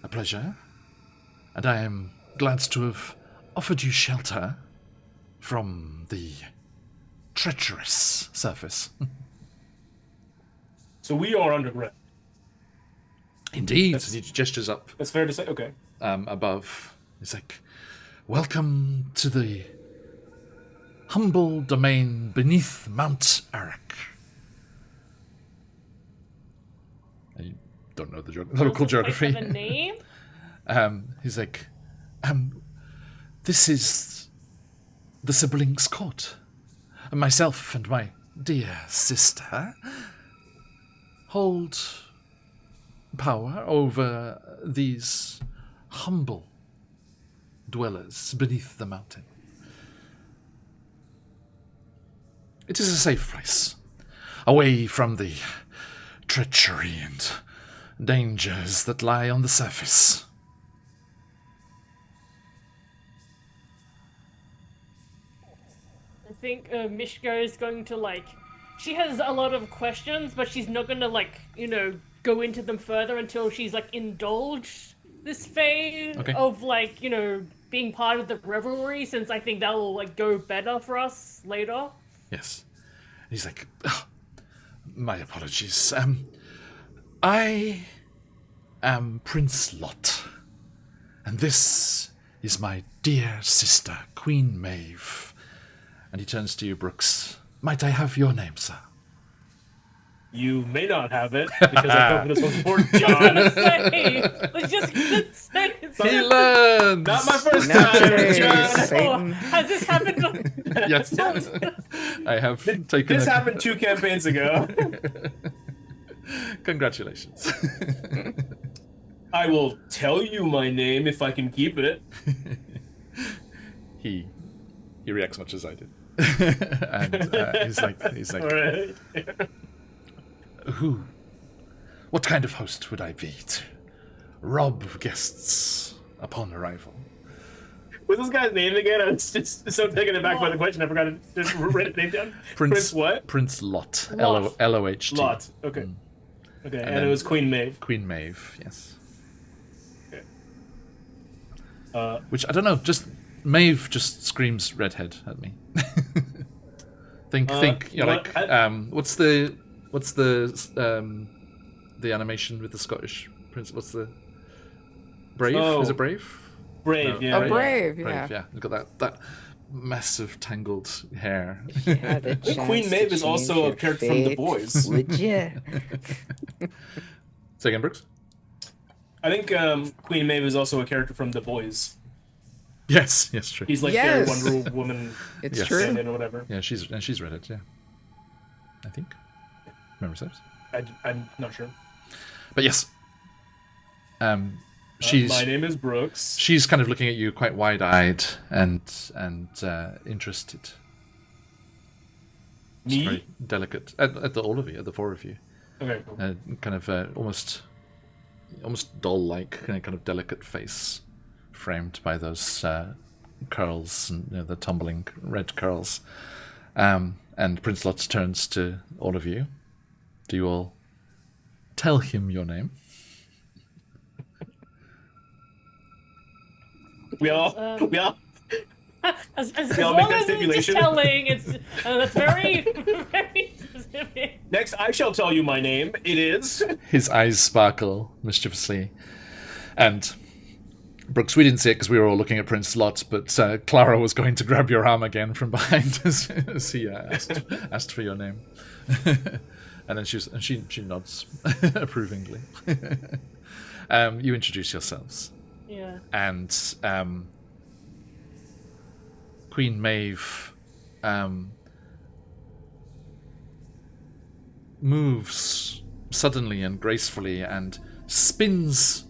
a pleasure, and I am glad to have offered you shelter from the treacherous surface. So we are underground. Indeed. And he gestures up. That's fair to say? Okay. Above. He's like, welcome to the humble domain beneath Mount Arak. I don't know the local geography. Have a name? He's like, this is the Siblings' Court. Myself and my dear sister hold power over these humble dwellers beneath the mountain. It is a safe place, away from the treachery and dangers that lie on the surface. I think Mishka is going to she has a lot of questions, but she's not gonna go into them further until she's indulged this phase of being part of the revelry, since I think that will go better for us later. Yes. He's like, oh, my apologies. I am Prince Lot, And this is my dear sister, Queen Maeve. And he turns to you, Brooks. Might I have your name, sir? You may not have it, because I come to this one for John. He learns! Not my first Nowadays, time, John. Satan. Has this happened? Yes. I have taken This happened 2 campaigns ago. Congratulations. I will tell you my name if I can keep it. He reacts much as I did. And he's like, All right. What kind of host would I be to rob guests upon arrival? What's this guy's name again? I was just so taken aback by the question. I forgot to just write his name down. Prince what? Prince Lot. Lot. L-O-H-T. Lot. Okay. Okay, and then- it was Queen Maeve. Queen Maeve, yes. Okay. Which, I don't know, just... Maeve just screams redhead at me. think, you're what- like, what's the animation with the Scottish prince? What's the... Brave? Oh. Is it Brave? Brave, No, yeah. A brave, yeah. Brave, yeah. You've got that massive tangled hair. Had a I think chance Queen to Maeve is change also a your character from The fate, Boys. Would ya? Say again, Brooks? I think Queen Maeve is also a character from The Boys. Yes, true. He's like Yes. their Wonder Woman It's Yes. true. stand-in or whatever. Yeah, she's Reddit, yeah. I think. Memory serves. I'm not sure. But yes. She's My name is Brooks. she's kind of looking at you quite wide-eyed and interested. It's Me? very delicate. At all of you, at the 4 of you. Okay, cool. Kind of almost doll-like, kind of delicate face, framed by those curls and the tumbling red curls. And Prince Lot turns to all of you. Do you all tell him your name? We all. As We all long make that as it's stipulation. telling, that's very, very specific. Next, I shall tell you my name. It is. His eyes sparkle mischievously. And Brooks, we didn't see it because we were all looking at Prince Lot, but Clara was going to grab your arm again from behind as he asked for your name. And then she nods approvingly. You introduce yourselves. Yeah. And Queen Maeve moves suddenly and gracefully and spins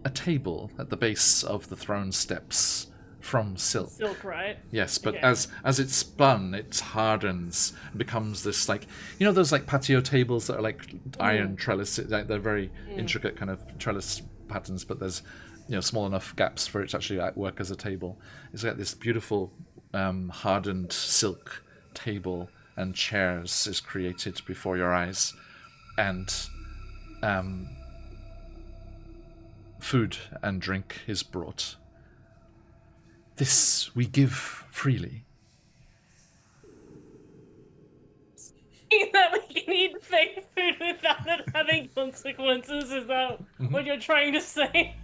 a table at the base of the throne steps from silk. Silk, right? Yes, but Okay. as it's spun, it hardens and becomes this, like, you know those like patio tables that are like iron trellises, like they're very intricate kind of trellis patterns, but there's small enough gaps for it to actually work as a table. It's like this beautiful hardened silk table and chairs is created before your eyes, and food and drink is brought. This we give freely. That we can eat fake food without it having consequences. Is that what you're trying to say?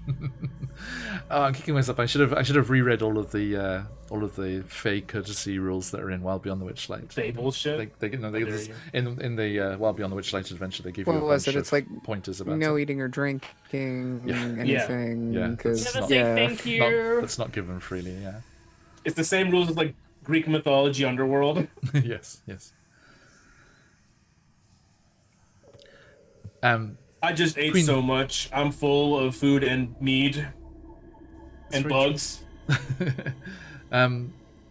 Oh, I'm kicking myself. I should have reread all of the fake courtesy rules that are in Wild Beyond the Witchlight. They bullshit. They in the Wild Beyond the Witchlight adventure, they give you What a was bunch it? It's of like pointers about no it. eating or drinking, anything. Yeah, Because that's Never not- say thank you. That's not given freely. Yeah. It's the same rules as like Greek mythology underworld. Yes. I just ate Queen- so much. I'm full of food and mead and very bugs.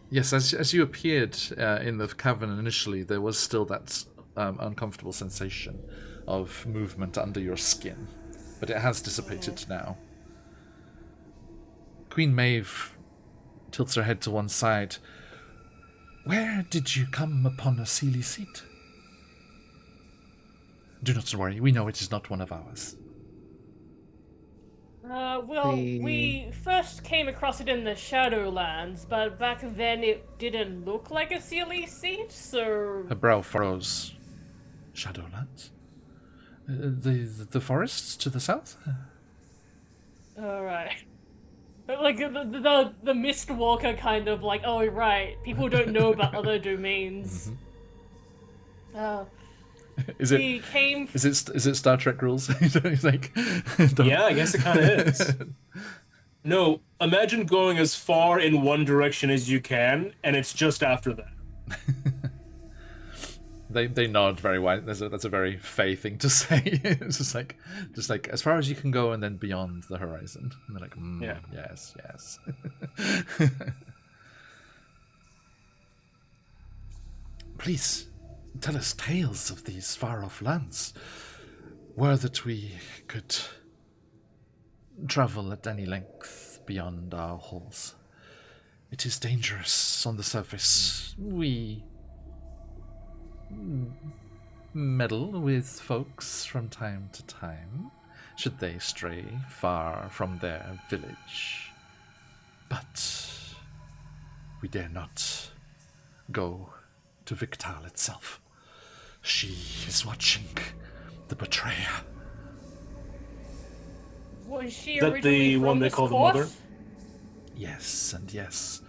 Yes, as you appeared in the cavern initially, there was still that uncomfortable sensation of movement under your skin, but it has dissipated now. Queen Maeve tilts her head to one side. Where did you come upon a sealy seat? Do not worry, we know it is not one of ours. Well, we first came across it in the Shadowlands, but back then it didn't look like a Sealy seat, so... Her brow furrows. Shadowlands? The forests to the south? Alright. Like the Mistwalker kind of like, oh right, people don't know about other domains. Is it He came. is it Star Trek rules? Like, Yeah, I guess it kind of is. No, imagine going as far in one direction as you can, and it's just after that. They nod very wide. That's a very Fey thing to say. It's just like as far as you can go, and then beyond the horizon. And they're like, Yeah. yes. Please tell us tales of these far-off lands. Were that we could travel at any length beyond our halls. It is dangerous on the surface. We meddle with folks from time to time, should they stray far from their village. But we dare not go to Victal itself. She is watching the betrayer. Was she Is that originally the from one they this call the court? mother? Yes, and yes.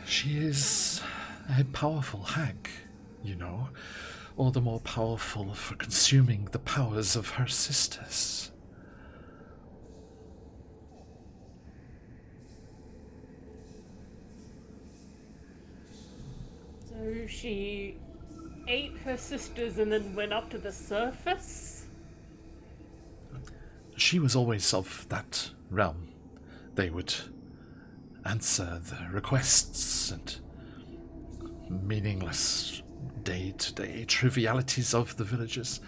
She is a powerful hag, you know, all the more powerful for consuming the powers of her sisters. So she ate her sisters and then went up to the surface? She was always of that realm. They would answer the requests and meaningless day-to-day trivialities of the villagers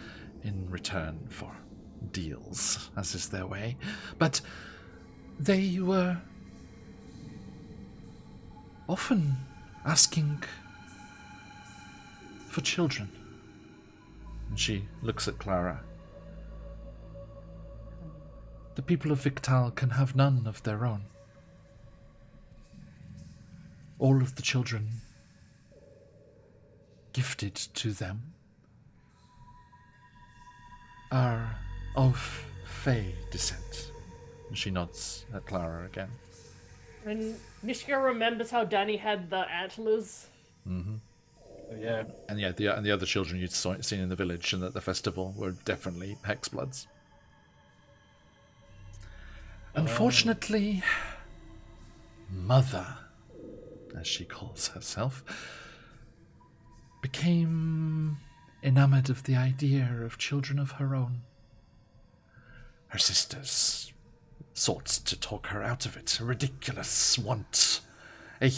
in return for deals, as is their way. But they were often asking for children. And she looks at Clara. The people of Victal can have none of their own. All of the children gifted to them are of Fey descent. And she nods at Clara again. And Mishka remembers how Danny had the antlers. Yeah. And yeah, the other children you'd seen in the village and at the festival were definitely Hexbloods. Unfortunately, Mother, as she calls herself, became enamored of the idea of children of her own. Her sisters sought to talk her out of it, a ridiculous want, a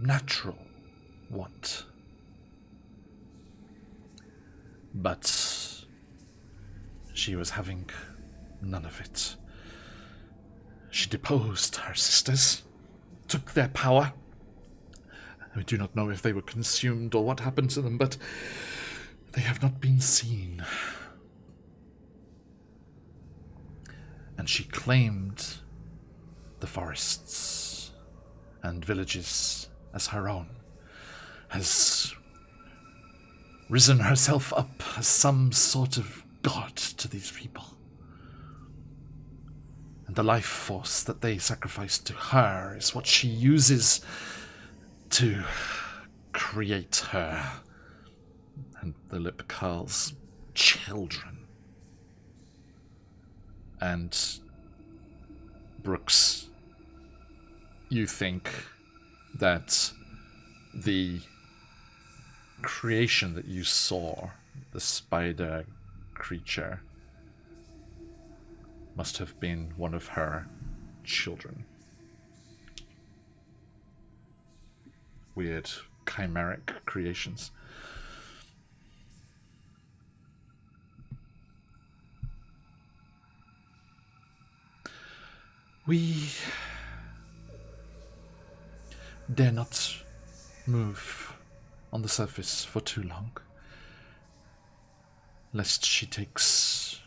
natural want. But she was having none of it. She deposed her sisters, took their power. We do not know if they were consumed or what happened to them, but they have not been seen. And she claimed the forests and villages as her own, has risen herself up as some sort of god to these people. And the life force that they sacrificed to her is what she uses to create her, and the lip curls, children. And Brooks, you think that the creation that you saw, the spider creature, must have been one of her children. Weird chimeric creations. We dare not move on the surface for too long, lest she takes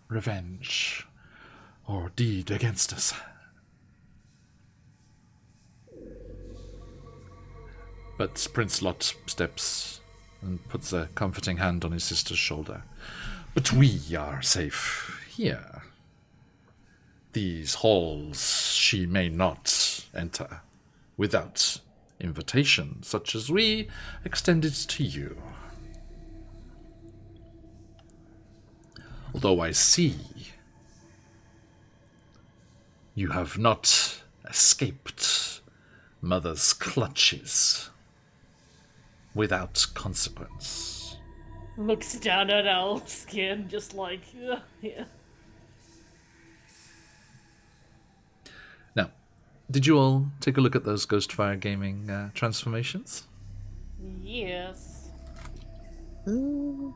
revenge or deed against us. But Prince Lot steps and puts a comforting hand on his sister's shoulder. But we are safe here. These halls she may not enter without invitation, such as we extended to you. Although I see you have not escaped Mother's clutches without consequence. Looks down at our skin, just like, yeah. Now, did you all take a look at those Ghostfire Gaming transformations? Yes. The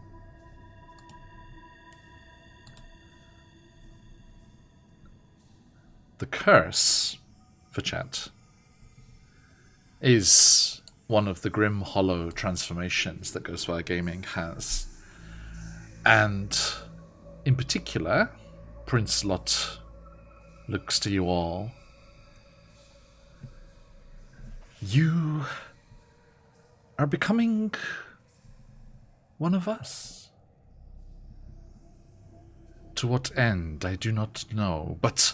curse, for chat, is one of the Grim Hollow transformations that Ghostfire Gaming has. And in particular, Prince Lot looks to you all. You are becoming one of us. To what end, I do not know, but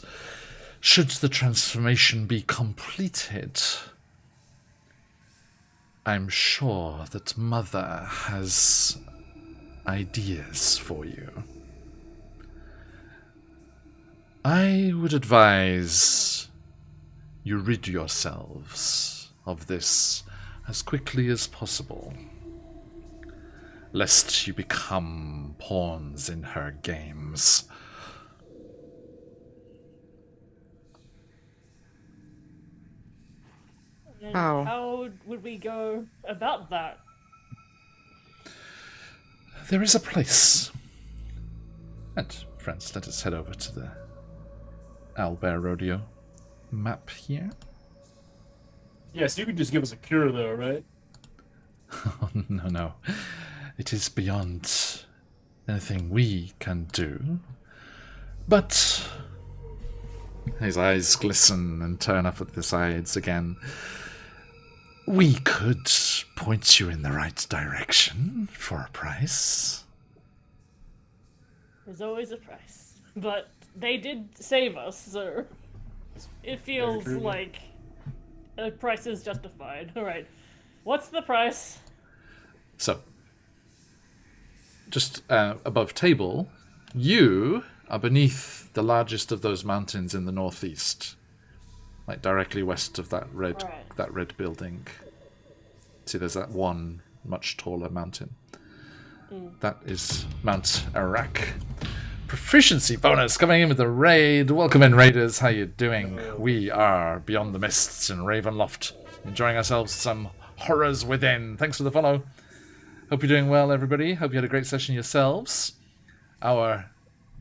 should the transformation be completed, I'm sure that Mother has ideas for you. I would advise you rid yourselves of this as quickly as possible, lest you become pawns in her games. And How? how would we go about that? There is a place. And, friends, let us head over to the Owlbear Rodeo map here. Yes, you could just give us a cure, though, right? Oh, no. It is beyond anything we can do. But his eyes glisten and turn up at the sides again. We could point you in the right direction for a price. There's always a price. But they did save us, so it feels true, yeah. like a price is justified. Alright. What's the price? So, just above table, you are beneath the largest of those mountains in the northeast, like directly west of that red building. See, there's that one much taller mountain. That is Mount Arak. Proficiency bonus coming in with the raid. Welcome in, raiders. How you doing? We are beyond the mists in Ravenloft, enjoying ourselves some horrors within. Thanks for the follow. Hope you're doing well, everybody. Hope you had a great session yourselves. Our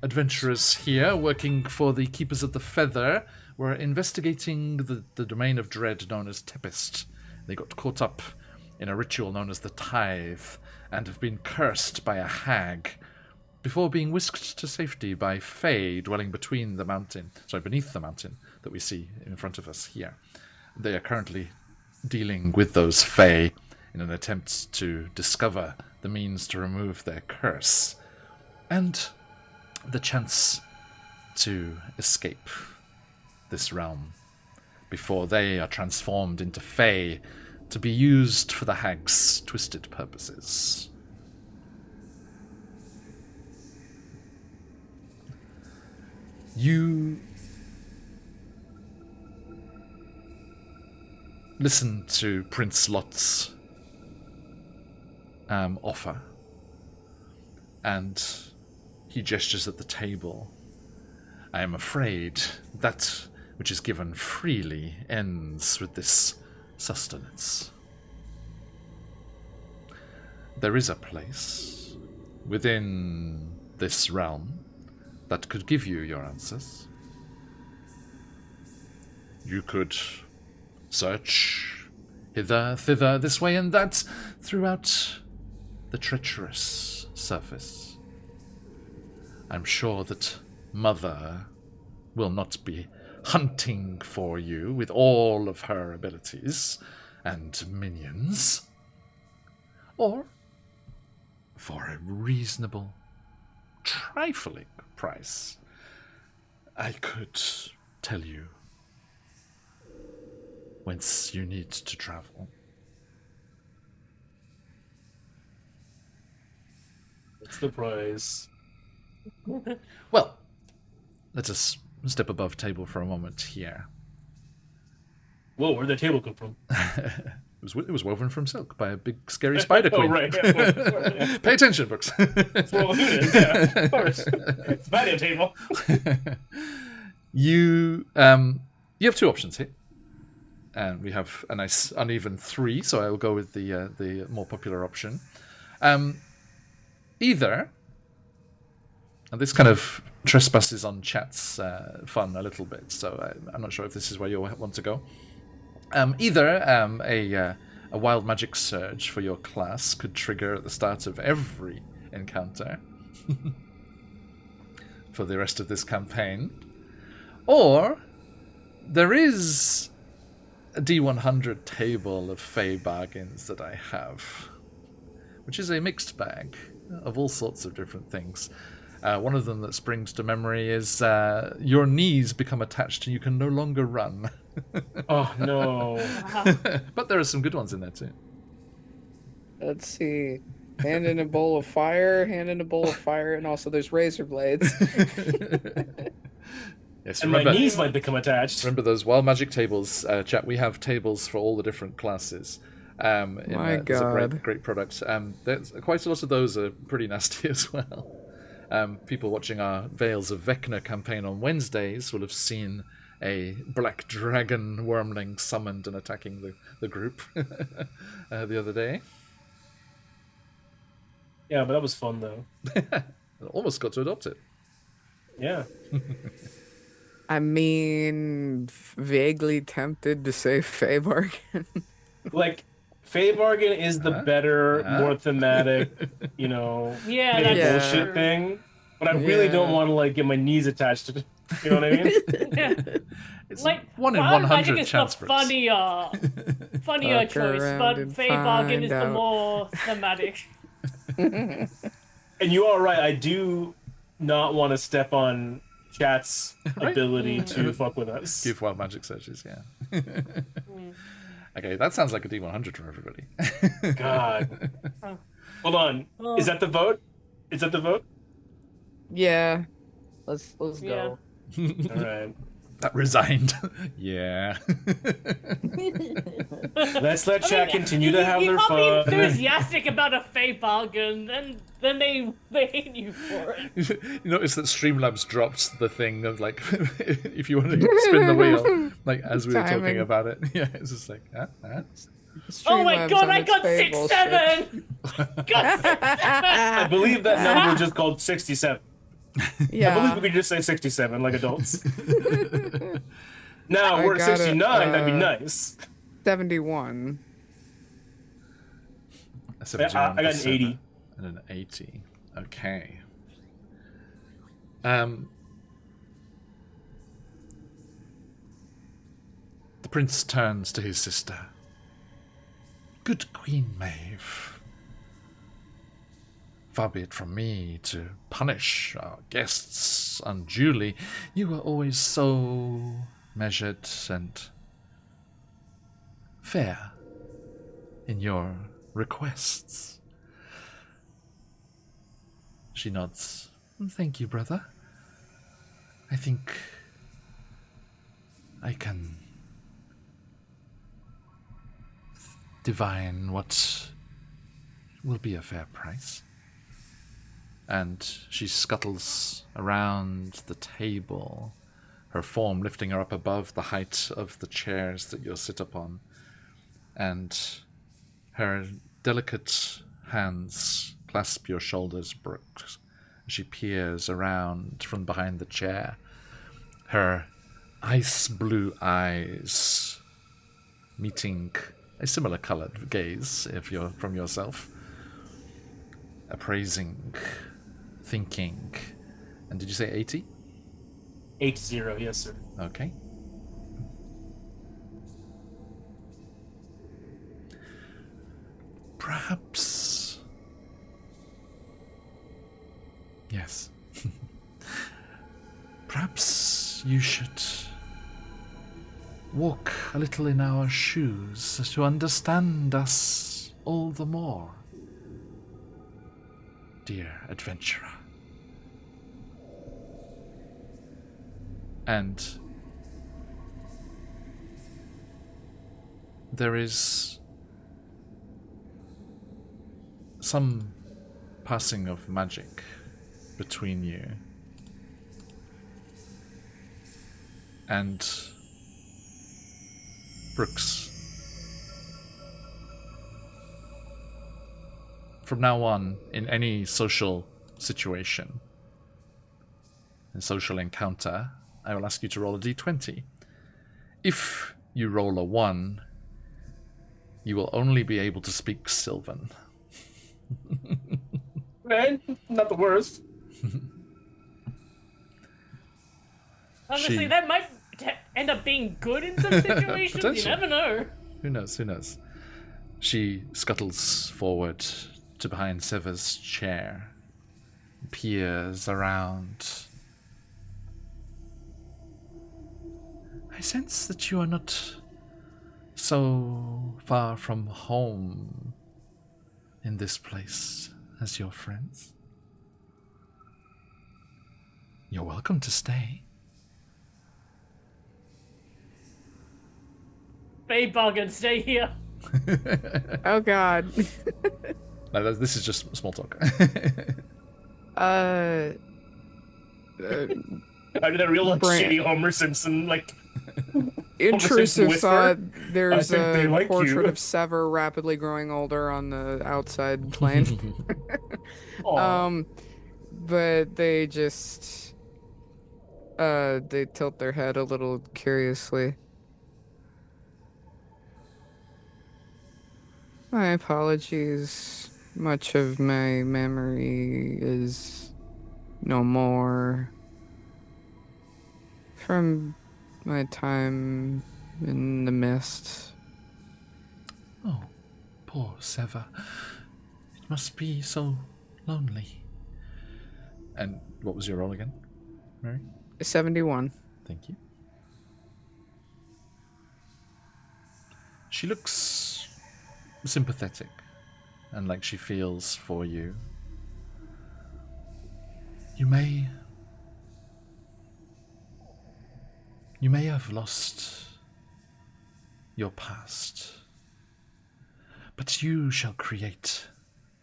adventurers here, working for the Keepers of the Feather, were investigating the domain of dread known as Tempest. They got caught up in a ritual known as the Tithe, and have been cursed by a hag, before being whisked to safety by Fae dwelling beneath the mountain that we see in front of us here. They are currently dealing with those Fae in an attempt to discover the means to remove their curse, and the chance to escape this realm before they are transformed into Fae to be used for the hag's twisted purposes. You listen to Prince Lot's offer, and he gestures at the table. I am afraid that which is given freely ends with this sustenance. There is a place within this realm that could give you your answers. You could search hither, thither, this way and that throughout the treacherous surface. I'm sure that Mother will not be hunting for you with all of her abilities and minions, or for a reasonable trifling price, I could tell you whence you need to travel. What's the price? Well, let us step above table for a moment here. Whoa, where'd the table come from? It was woven from silk by a big scary spider Oh, queen. right. Yeah. Pay attention, books. Well, who is? Yeah, of course. It's by the table. You have two options here. And we have a nice uneven 3, so I will go with the more popular option. Either, and this kind of trespasses on chat's fun a little bit, so I'm not sure if this is where you want to go. Either a wild magic surge for your class could trigger at the start of every encounter for the rest of this campaign, or there is a D100 table of Fey bargains that I have, which is a mixed bag of all sorts of different things. One of them that springs to memory is your knees become attached and you can no longer run. Oh, no. But there are some good ones in there too. Let's see. Hand in a bowl of fire, and also there's razor blades. Yes, And remember, my knees might become attached. remember those wild magic tables, chat. We have tables for all the different classes. My It's a God. great product. There's quite a lot of those are pretty nasty as well. People watching our Veils of Vecna campaign on Wednesdays will have seen a black dragon wormling summoned and attacking the group the other day. Yeah, but that was fun, though. Almost got to adopt it. Yeah. I mean, vaguely tempted to say Fey bargain. Like, Fey Bargain is the better, more thematic, you know, Yeah, maybe that's bullshit true. thing. But I really don't want to, like, get my knees attached to it. You know what I mean? Yeah. It's Like, 1 in Wild 100 Magic is chance, the Brooks. funnier Fuck choice, around but and Fey Bargain find is the out. more thematic. And you are right. I do not want to step on chat's ability to fuck with us. Give wild magic searches, yeah. Okay, that sounds like a D100 for everybody. God. Hold on. Is that the vote? Is that the vote? Yeah. Let's Yeah. go. All right. That resigned. Yeah. Let's let chat continue to have you their can't be fun. enthusiastic about a Fey Bargain, then they hate you for it. You notice that Streamlabs dropped the thing of like, if you want to spin the wheel, like as we were talking Timing. about it. Yeah, it's just like, huh? Oh my Streamlabs god, on I its got Fey bullshit. 6-7! Got 6-7! I believe that number just called 67. I believe Yeah. we could just say 67 like adults. Now I we're at got it, 69. That'd be nice. 71. A 71 I got an for 80. Senna and an 80. Okay. The prince turns to his sister. Good Queen Maeve, far be it from me to punish our guests unduly. You were always so measured and fair in your requests. She nods. Thank you, brother. I think I can divine what will be a fair price. And she scuttles around the table, her form lifting her up above the height of the chairs that you'll sit upon, and her delicate hands clasp your shoulders, Brooks. She peers around from behind the chair, her ice blue eyes meeting a similar colored gaze if you're from yourself, appraising, thinking. And did you say 80? 80, yes, sir. Okay. Perhaps. Yes. you should walk a little in our shoes to understand us all the more, dear adventurer. And there is some passing of magic between you. And Brooks, from now on, in any social situation, a social encounter, I will ask you to roll a d20. If you roll a 1, you will only be able to speak Sylvan. Right? Not the worst. Honestly, that might end up being good in some situations. You never know. Who knows? Who knows? She scuttles forward to behind Sever's chair, peers around. I sense that you are not so far from home in this place as your friends. You're welcome to stay. Bay bargain, stay here. Oh God. No, this is just small talk. I did a real shitty Homer Simpson Intrusive whisper. thought. There's I think they a like portrait you. of Sever rapidly growing older on the outside plane. Aw. But they just they tilt their head a little curiously. My apologies. Much of my memory is no more from my time in the mist. Oh, poor Sever. It must be so lonely. And what was your role again, Mary? 71. Thank you. She looks sympathetic and like she feels for you. You may have lost your past, but you shall create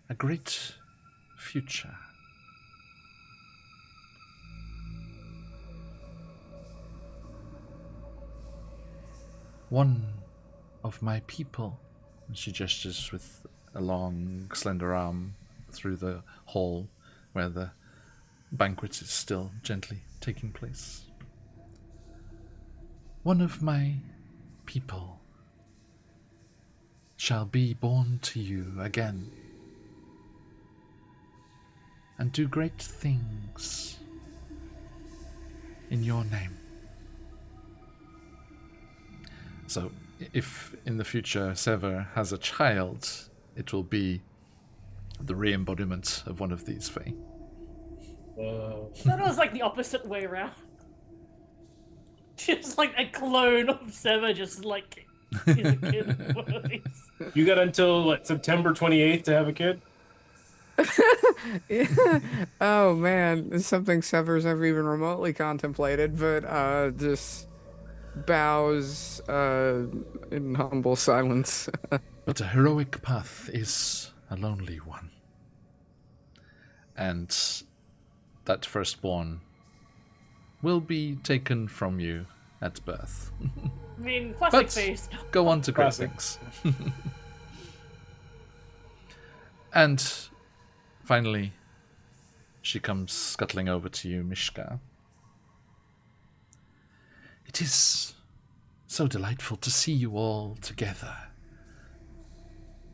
a great future. One of my people, and she gestures with a long, slender arm through the hall where the banquet is still gently taking place. One of my people shall be born to you again and do great things in your name. So, if in the future Sever has a child, it will be the re-embodiment of one of these Fae. That was like the opposite way around. Just like a clone of Sever, just like he's a kid. You got until what, September 28th to have a kid? Yeah. Oh man, it's something Sever's never even remotely contemplated, but just bows in humble silence. But a heroic path is a lonely one. And that firstborn will be taken from you at birth. I mean, classic But face. go on to great Classic. things. And finally, she comes scuttling over to you, Mishka. It is so delightful to see you all together,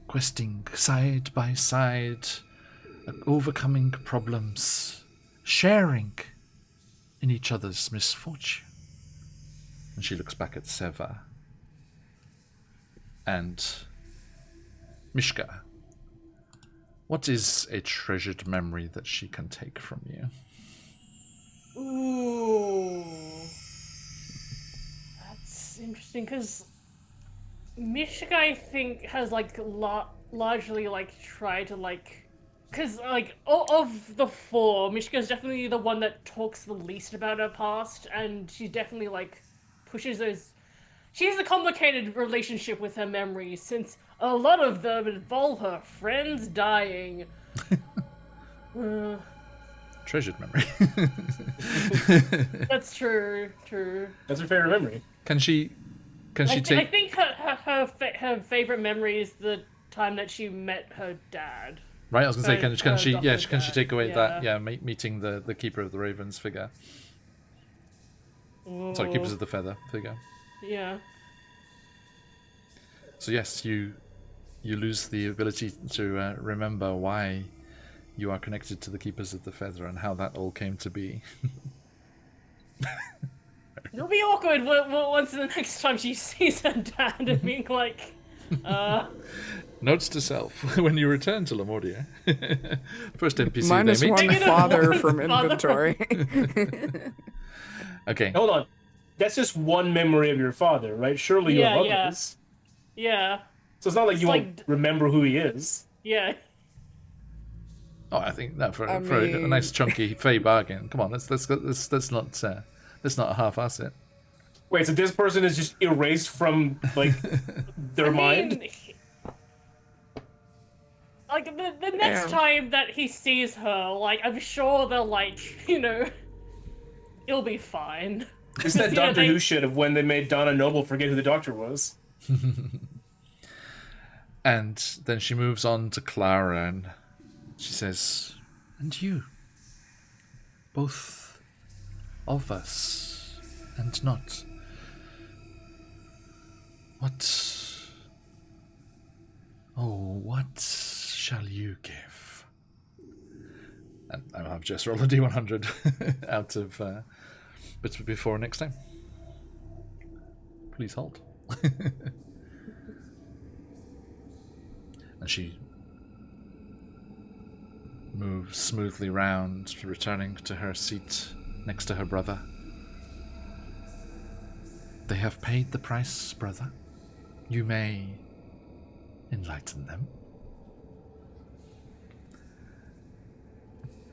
questing side by side, overcoming problems, sharing in each other's misfortune. And she looks back at Sever. And Mishka, what is a treasured memory that she can take from you? Ooh. interesting because Mishka, I think, has like largely like tried to like, because like of the four, Mishka's definitely the one that talks the least about her past, and she definitely like pushes those. She has a complicated relationship with her memories since a lot of them involve her friends dying. Treasured memory. That's true. That's her favorite memory. Can she I take? think her favorite memory is the time that she met her dad. Right, I was gonna say, can she? Yeah, adopted can she dad, take away yeah. that? Yeah, meeting the keeper of the ravens figure. Sorry, keepers of the feather figure. Yeah. So yes, you lose the ability to remember why you are connected to the keepers of the feather and how that all came to be. It'll be awkward once the next time she sees her dad and being like, Notes to self: when you return to Lamordia, first NPC Minus they meet. one Negative father one from father. inventory. Okay, Hold on. That's just one memory of your father, right? Surely you have Yeah. others. yeah, So it's not like you like- won't remember who he is. yeah. oh, I think that for I a mean- nice chunky fey bargain. Come on, let's not half-ass it. Wait, so this person is just erased from like their mind? Like the next Damn. time that he sees her, like I'm sure they'll like, it'll be fine. It's that Yeah, Doctor they- Who shit of when they made Donna Noble forget who the Doctor was. And then she moves on to Clara and she says, "And you, both of us, and not. What shall you give?" And I'll have Jess roll a D100 out of but before next time. Please hold. And she moves smoothly round, returning to her seat next to her brother. "They have paid the price, brother. You may enlighten them."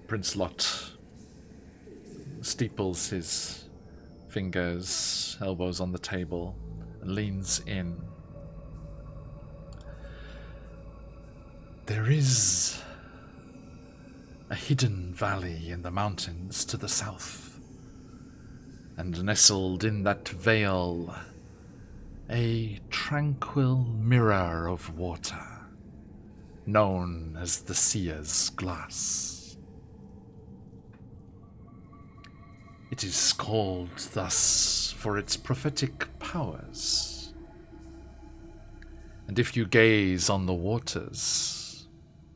Prince Lot steeples his fingers, elbows on the table, and leans in. "There is a hidden valley in the mountains to the south, and nestled in that vale, a tranquil mirror of water, known as the Seer's Glass. It is called thus for its prophetic powers. And if you gaze on the waters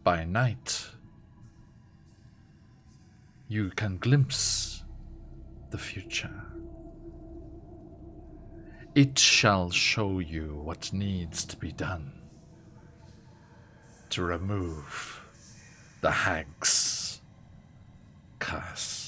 by night, you can glimpse the future. It shall show you what needs to be done to remove the hag's curse."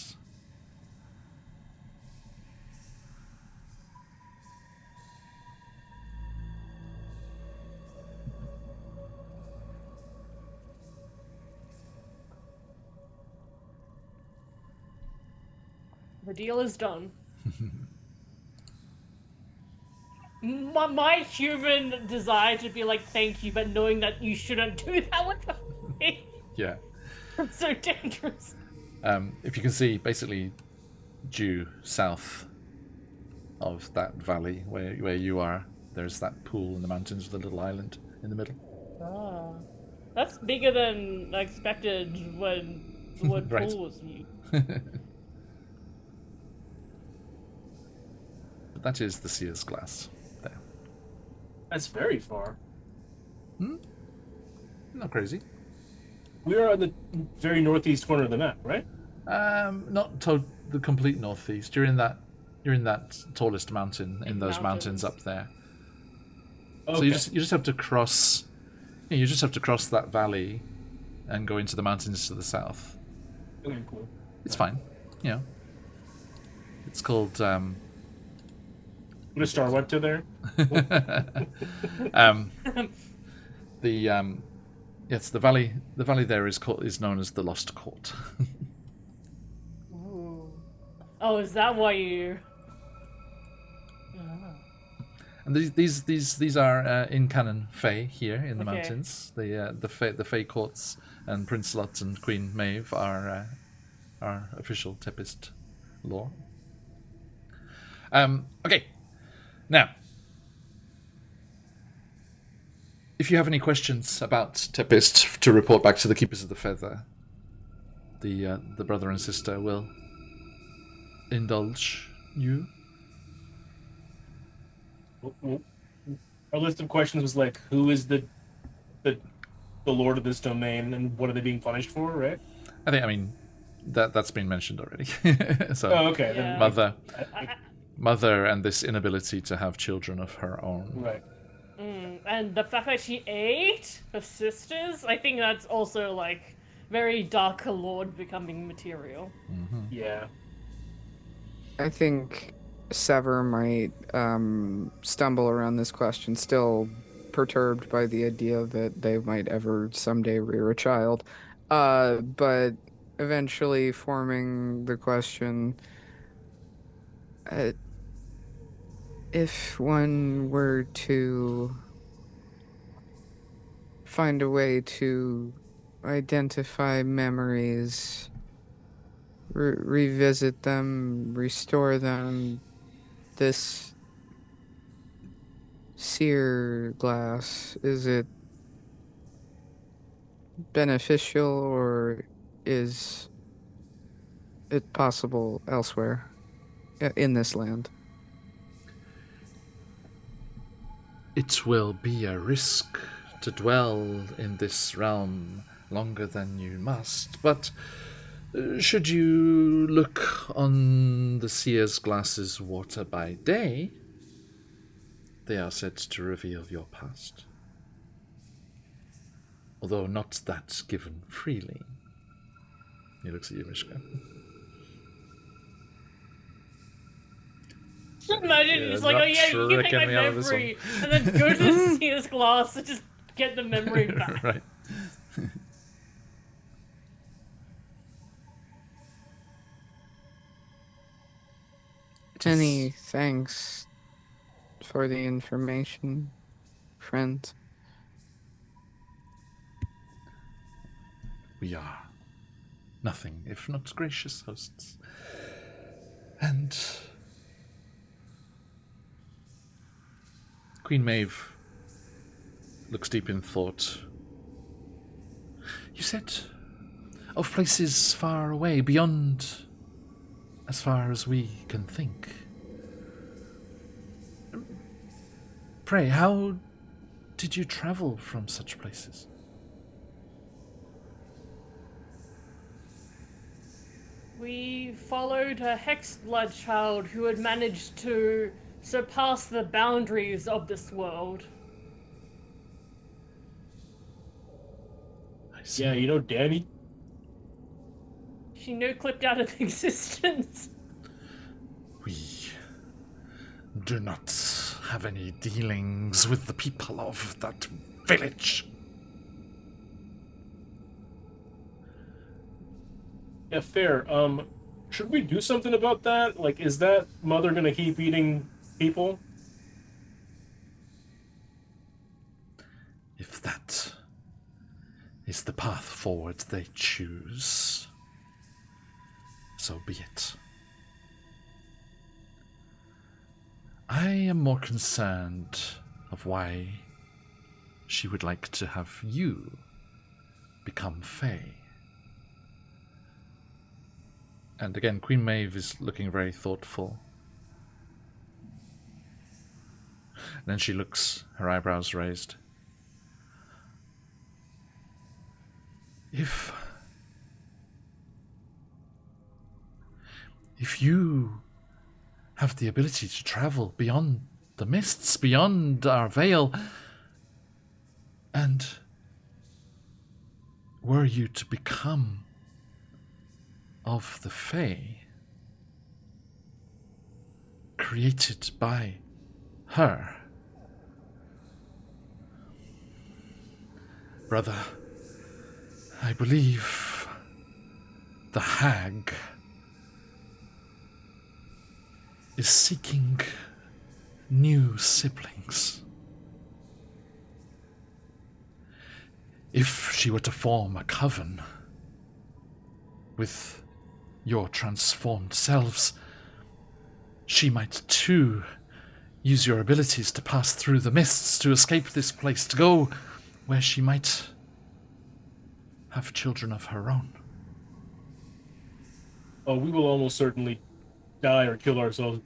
The deal is done. My human desire to be like, thank you, but knowing that you shouldn't do that with me. Yeah. It's so dangerous. If you can see, basically, due south of that valley where you are, there's that pool in the mountains with a little island in the middle. Ah. That's bigger than I expected when the word Right. pool was used. But that is the Seer's Glass there. That's very far. Not crazy. We are on the very northeast corner of the map, right? Not the complete northeast. You're in that tallest mountain in those mountains up there. Okay. So you just have to cross. You just have to cross that valley, and go into the mountains to the south. Okay, cool. It's fine. It's called Put a star web to there. Yes, the valley there is known as the Lost Court. Ooh. Oh, is that why you? And these are in canon Fae here in the Okay. mountains. The Fae courts and Prince Lot and Queen Maeve are official Tempest law. Okay, now, if you have any questions about Tempest to report back to the Keepers of the Feather, the brother and sister will indulge you. Our list of questions was like, who is the lord of this domain, and what are they being punished for, right? I mean, that's been mentioned already. So, Oh, okay. Yeah. Then, mother, and this inability to have children of her own. right. And the fact that she ate her sisters, I think that's also like very Dark Lord becoming material. Yeah. I think Sever might stumble around this question, still perturbed by the idea that they might ever someday rear a child, but eventually forming the question, if one were to find a way to identify memories, revisit them, restore them, this sear glass, is it beneficial or is it possible elsewhere in this land? It will be a risk to dwell in this realm longer than you must, but should you look on the seer's glasses water by day, they are said to reveal your past. Although not that given freely. He looks at you, Mishka. Just imagine Yeah, it's like, not oh yeah, you can take my tricking me out of this memory, and then go to the seer's glass and just get the memory back. Right. Any thanks for the information, friend? We are nothing if not gracious hosts. And Queen Maeve looks deep in thought. You said of places far away, beyond as far as we can think. Pray, how did you travel from such places? We followed a hexed blood child who had managed to surpass the boundaries of this world. I see. Yeah, you know Danny? She no-clipped out of existence. We do not have any dealings with the people of that village. Yeah, fair. Should we do something about that? Like, is that mother gonna keep eating people? If that is the path forward they choose, so be it. I am more concerned of why she would like to have you become Fae. And again, Queen Maeve is looking very thoughtful. And then she looks, her eyebrows raised. If you have the ability to travel beyond the mists, beyond our veil, and were you to become of the Fae, created by her. Brother, I believe the hag is seeking new siblings. If she were to form a coven with your transformed selves, she might too use your abilities to pass through the mists to escape this place, to go where she might have children of her own. Oh, we will almost certainly die or kill ourselves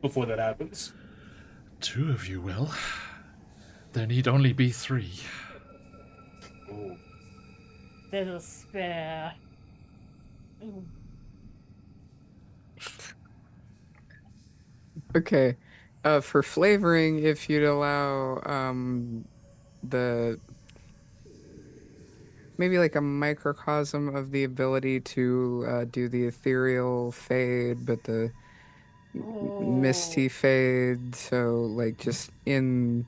before that happens. 2 of you will. There need only be 3. Oh. There's a spare. Ooh. Okay. For flavoring, if you'd allow the maybe like a microcosm of the ability to do the ethereal fade, but the misty fade, so like just in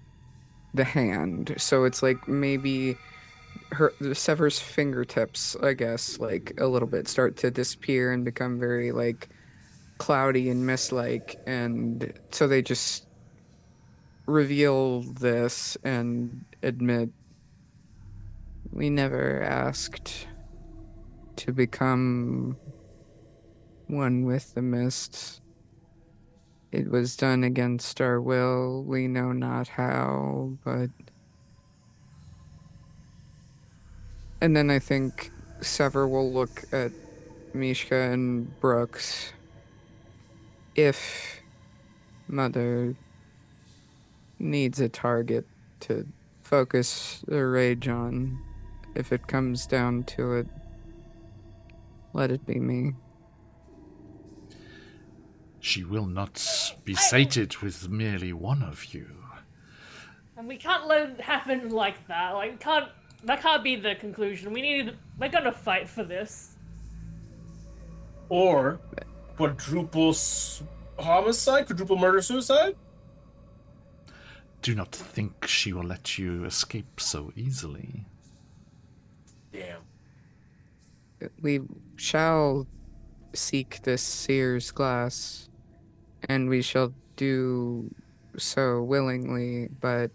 the hand. So it's like maybe Sever's fingertips, I guess, like a little bit start to disappear and become very like cloudy and mist-like, and so they just reveal this and admit we never asked to become one with the mist. It was done against our will. We know not how, but... And then I think Sever will look at Mishka and Brooks. If Mother needs a target to focus her rage on, if it comes down to it, let it be me. She will not be sated with merely one of you. And we can't let it happen like that. Like, that can't be the conclusion. We're gonna fight for this. Or quadruple homicide, quadruple murder-suicide? Do not think she will let you escape so easily. Damn. We shall seek this seer's glass, and we shall do so willingly, but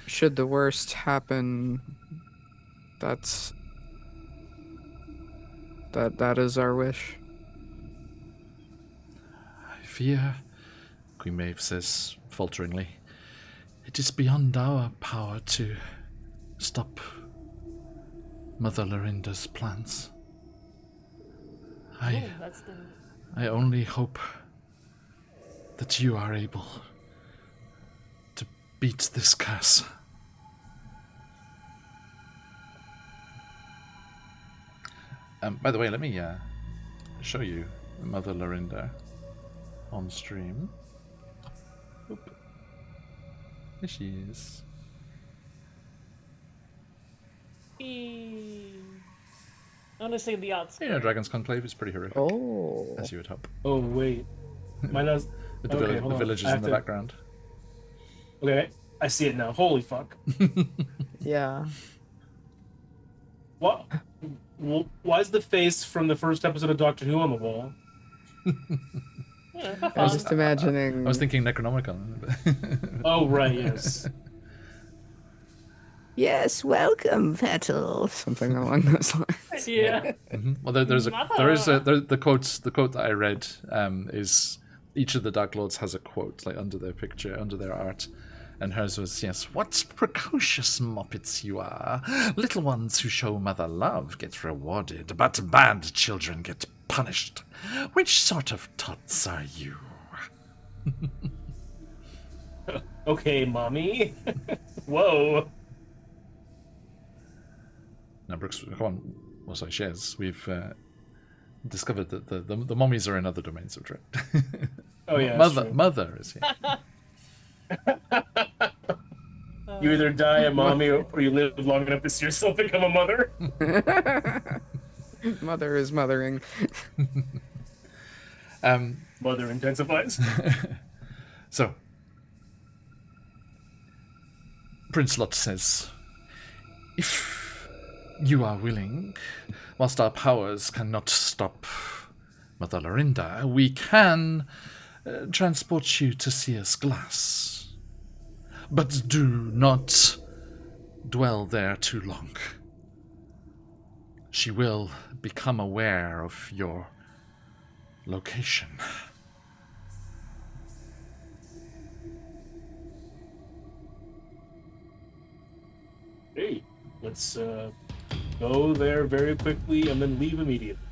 should the worst happen, that is our wish. I fear, Queen Maeve says falteringly, it is beyond our power to stop Mother Lorinda's plans. I only hope that you are able to beat this curse. By the way, let me show you Mother Lorinda on stream. Oop. There she is. Honestly, the art's Dragon's Conclave is pretty horrific, Oh. as you would hope. Oh, wait. Mine has... With the, Okay, the villagers in the background. Okay, I see it now. Holy fuck. Yeah. What? Why is the face from the first episode of Doctor Who on the wall? yeah, I was just imagining. I was thinking Necronomicon. Oh, right, yes. Yes, welcome, Petal. Something along those lines. Yeah. Well, there is the quote that I read is each of the Dark Lords has a quote like under their picture, under their art, and hers was, yes, what precocious moppets you are. Little ones who show mother love get rewarded, but bad children get punished. Which sort of tots are you? Okay, mommy. Whoa. Now, Brooks, come on. Well, sorry, Shez. We've discovered that the mummies are in other domains of dread. Oh, yeah, that's true. Mother is here. You either die a mommy or you live long enough to see yourself become a mother. Mother is mothering. Mother intensifies. So, Prince Lot says, if you are willing, whilst our powers cannot stop Mother Lorinda, we can transport you to Seer's Glass. But do not dwell there too long. She will become aware of your location. Hey, let's go there very quickly and then leave immediately.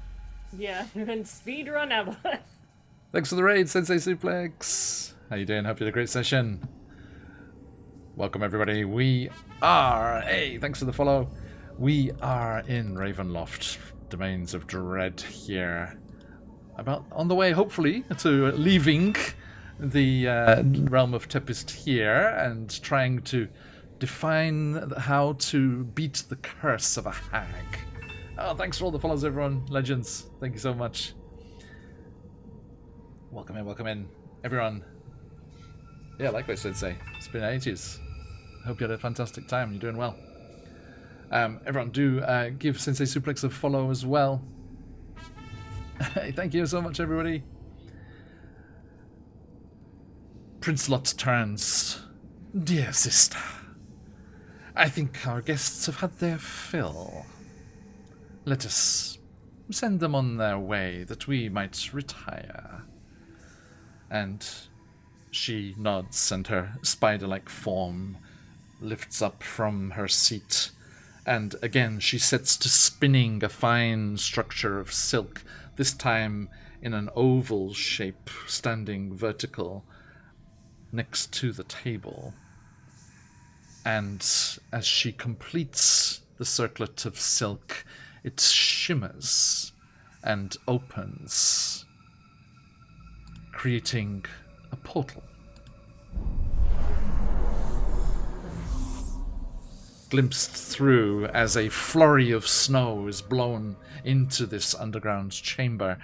Yeah, and speed run out of it. Thanks for the raid, Sensei Suplex. How you doing? Hope you had a great session. Welcome, everybody. We are... Hey, thanks for the follow. We are in Ravenloft, Domains of Dread here. About on the way, hopefully, to leaving the realm of Tempest here and trying to define how to beat the curse of a hag. Oh, thanks for all the follows, everyone. Legends, thank you so much. Welcome in, everyone. Yeah, likewise, Sensei. It's been ages. Hope you had a fantastic time. You're doing well. Everyone, do give Sensei Suplex a follow as well. Thank you so much, everybody. Prince Lot turns. Dear sister, I think our guests have had their fill. Let us send them on their way that we might retire. And she nods, and her spider-like form lifts up from her seat. And again, she sets to spinning a fine structure of silk, this time in an oval shape, standing vertical next to the table. And as she completes the circlet of silk, it shimmers and opens, creating a portal. Glimpsed through as a flurry of snow is blown into this underground chamber.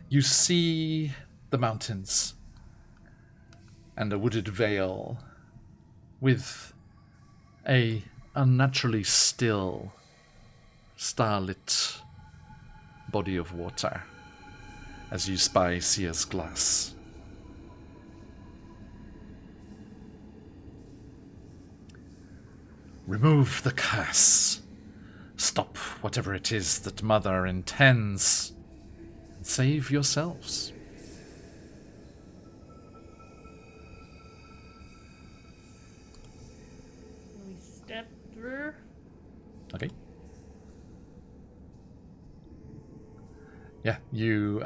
You see the mountains and a wooded vale with a unnaturally still, starlit body of water as you spy Seer's Glass. Remove the curse. Stop whatever it is that Mother intends. And save yourselves. We step through. Okay. Yeah, you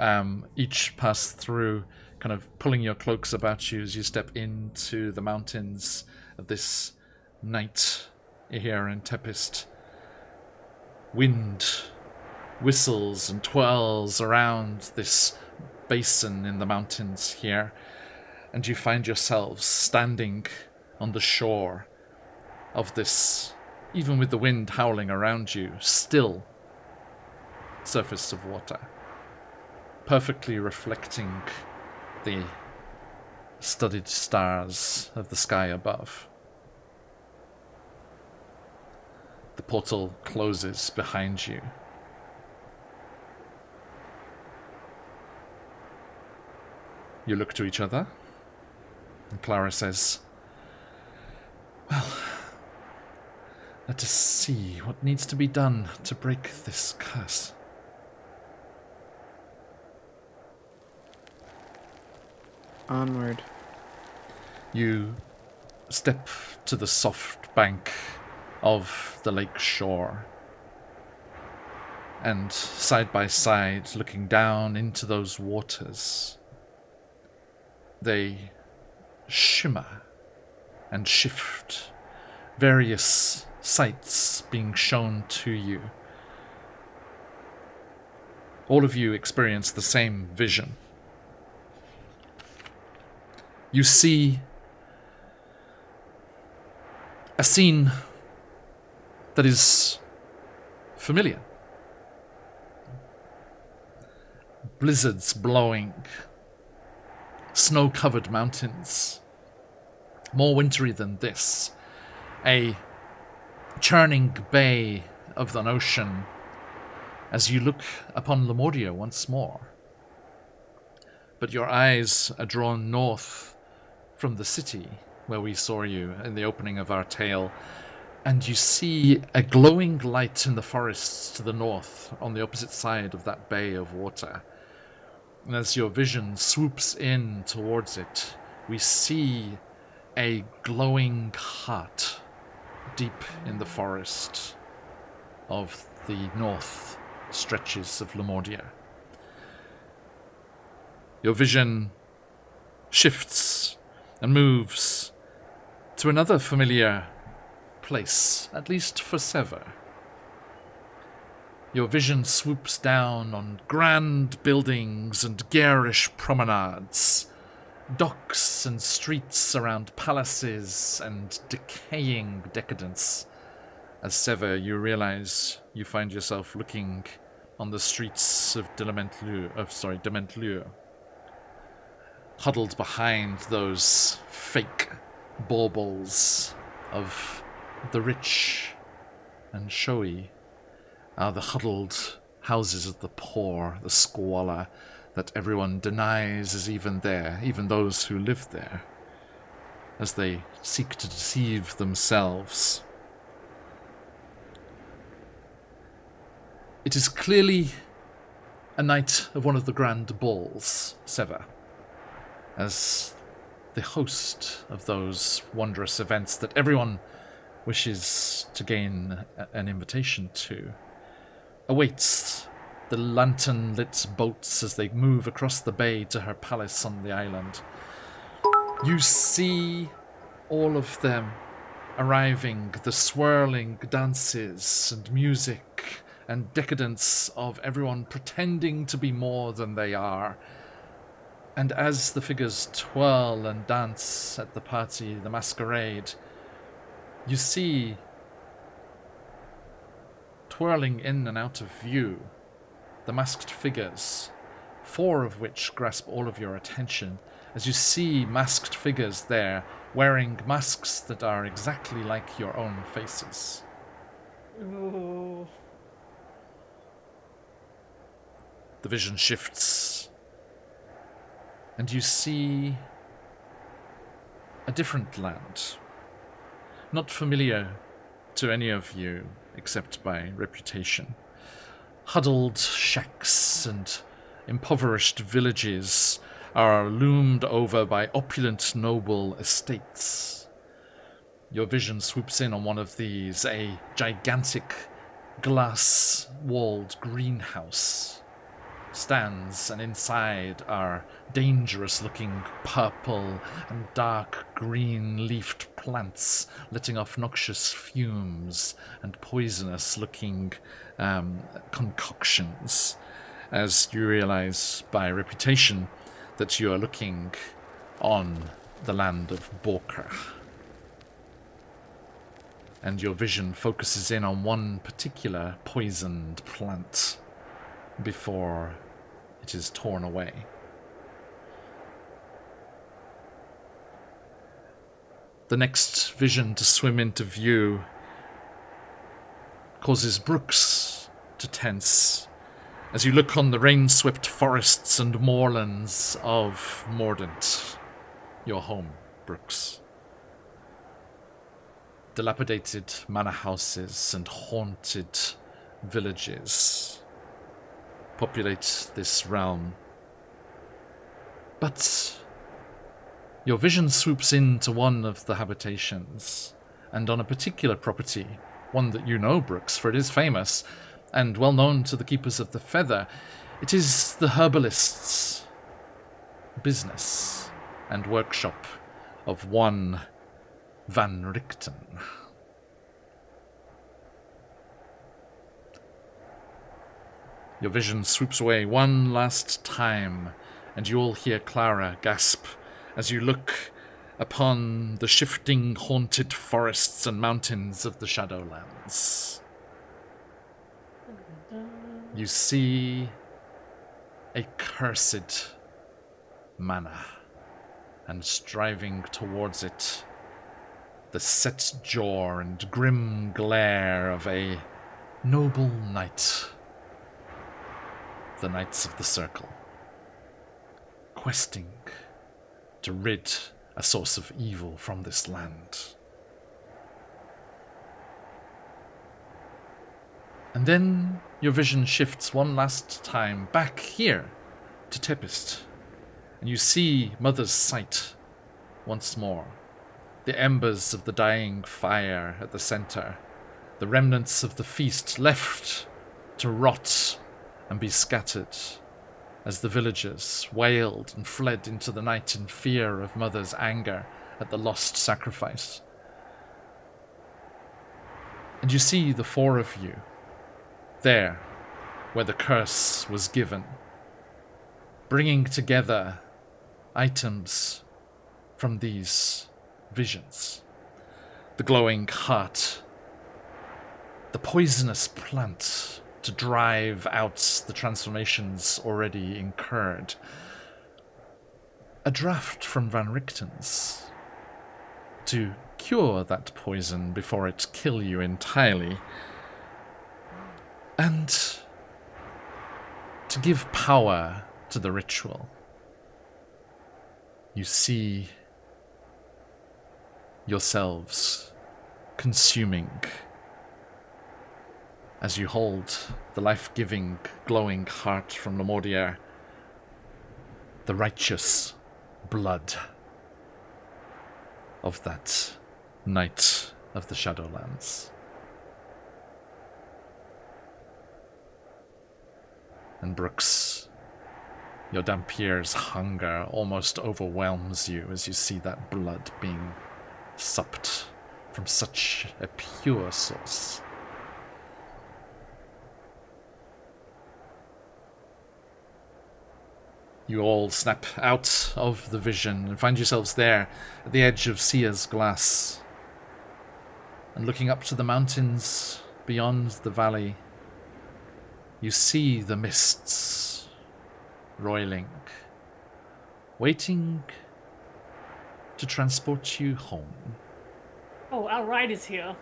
each pass through, kind of pulling your cloaks about you as you step into the mountains of this night here in Tempest. Wind whistles and twirls around this basin in the mountains here, and you find yourselves standing on the shore of this, even with the wind howling around you, still surface of water, perfectly reflecting the studded stars of the sky above. The portal closes behind you. You look to each other, and Clara says, well, let us see what needs to be done to break this curse. Onward. You step to the soft bank of the lake shore, and side by side, looking down into those waters, they shimmer and shift, various sights being shown to you. All of you experience the same vision. You see a scene that is familiar. Blizzards blowing, snow-covered mountains, more wintry than this, a churning bay of an ocean as you look upon Lemuria once more. But your eyes are drawn north from the city where we saw you in the opening of our tale, and you see a glowing light in the forests to the north on the opposite side of that bay of water. And as your vision swoops in towards it, we see a glowing heart deep in the forest of the north stretches of Lemuria. Your vision shifts and moves to another familiar place, at least for Sever. Your vision swoops down on grand buildings and garish promenades, docks and streets around palaces and decaying decadence. As Sever, you realize you find yourself looking on the streets of Dementlure, huddled behind those fake baubles of the rich and showy are the huddled houses of the poor, the squalor that everyone denies is even there, even those who live there, as they seek to deceive themselves. It is clearly a night of one of the grand balls, Sever, as the host of those wondrous events that everyone wishes to gain an invitation to, awaits the lantern-lit boats as they move across the bay to her palace on the island. You see all of them arriving, the swirling dances and music and decadence of everyone pretending to be more than they are. And as the figures twirl and dance at the party, the masquerade, you see, twirling in and out of view, the masked figures, 4 of which grasp all of your attention, as you see masked figures there, wearing masks that are exactly like your own faces. Ooh. The vision shifts, and you see a different land, not familiar to any of you except by reputation. Huddled shacks and impoverished villages are loomed over by opulent noble estates. Your vision swoops in on one of these, a gigantic glass-walled greenhouse stands, and inside are dangerous-looking purple and dark green-leafed plants letting off noxious fumes and poisonous-looking concoctions, as you realize by reputation that you are looking on the land of Borka. And your vision focuses in on one particular poisoned plant before it is torn away. The next vision to swim into view causes Brooks to tense as you look on the rain-swept forests and moorlands of Mordant, your home, Brooks. Dilapidated manor houses and haunted villages populate this realm. But your vision swoops into one of the habitations, and on a particular property, one that you know, Brooks, for it is famous and well known to the keepers of the feather, it is the herbalist's business and workshop of one Van Richten. Your vision swoops away one last time, and you all hear Clara gasp as you look upon the shifting, haunted forests and mountains of the Shadowlands. You see a cursed manor, and striving towards it the set jaw and grim glare of a noble knight. The Knights of the Circle, questing to rid a source of evil from this land. And then your vision shifts one last time back here to Tempest, and you see Mother's Sight once more. The embers of the dying fire at the center, the remnants of the feast left to rot and be scattered, as the villagers wailed and fled into the night in fear of Mother's anger at the lost sacrifice. And you see the four of you, there, where the curse was given, bringing together items from these visions. The glowing heart, the poisonous plant to drive out the transformations already incurred, a draft from Van Richten's to cure that poison before it kill you entirely, and to give power to the ritual. You see yourselves consuming as you hold the life-giving, glowing heart from Lemordier, the righteous blood of that Knight of the Shadowlands. And Brooks, your Dampier's hunger almost overwhelms you as you see that blood being supped from such a pure source. You all snap out of the vision and find yourselves there at the edge of Sia's glass. And looking up to the mountains beyond the valley, you see the mists roiling, waiting to transport you home. Oh, our ride is here.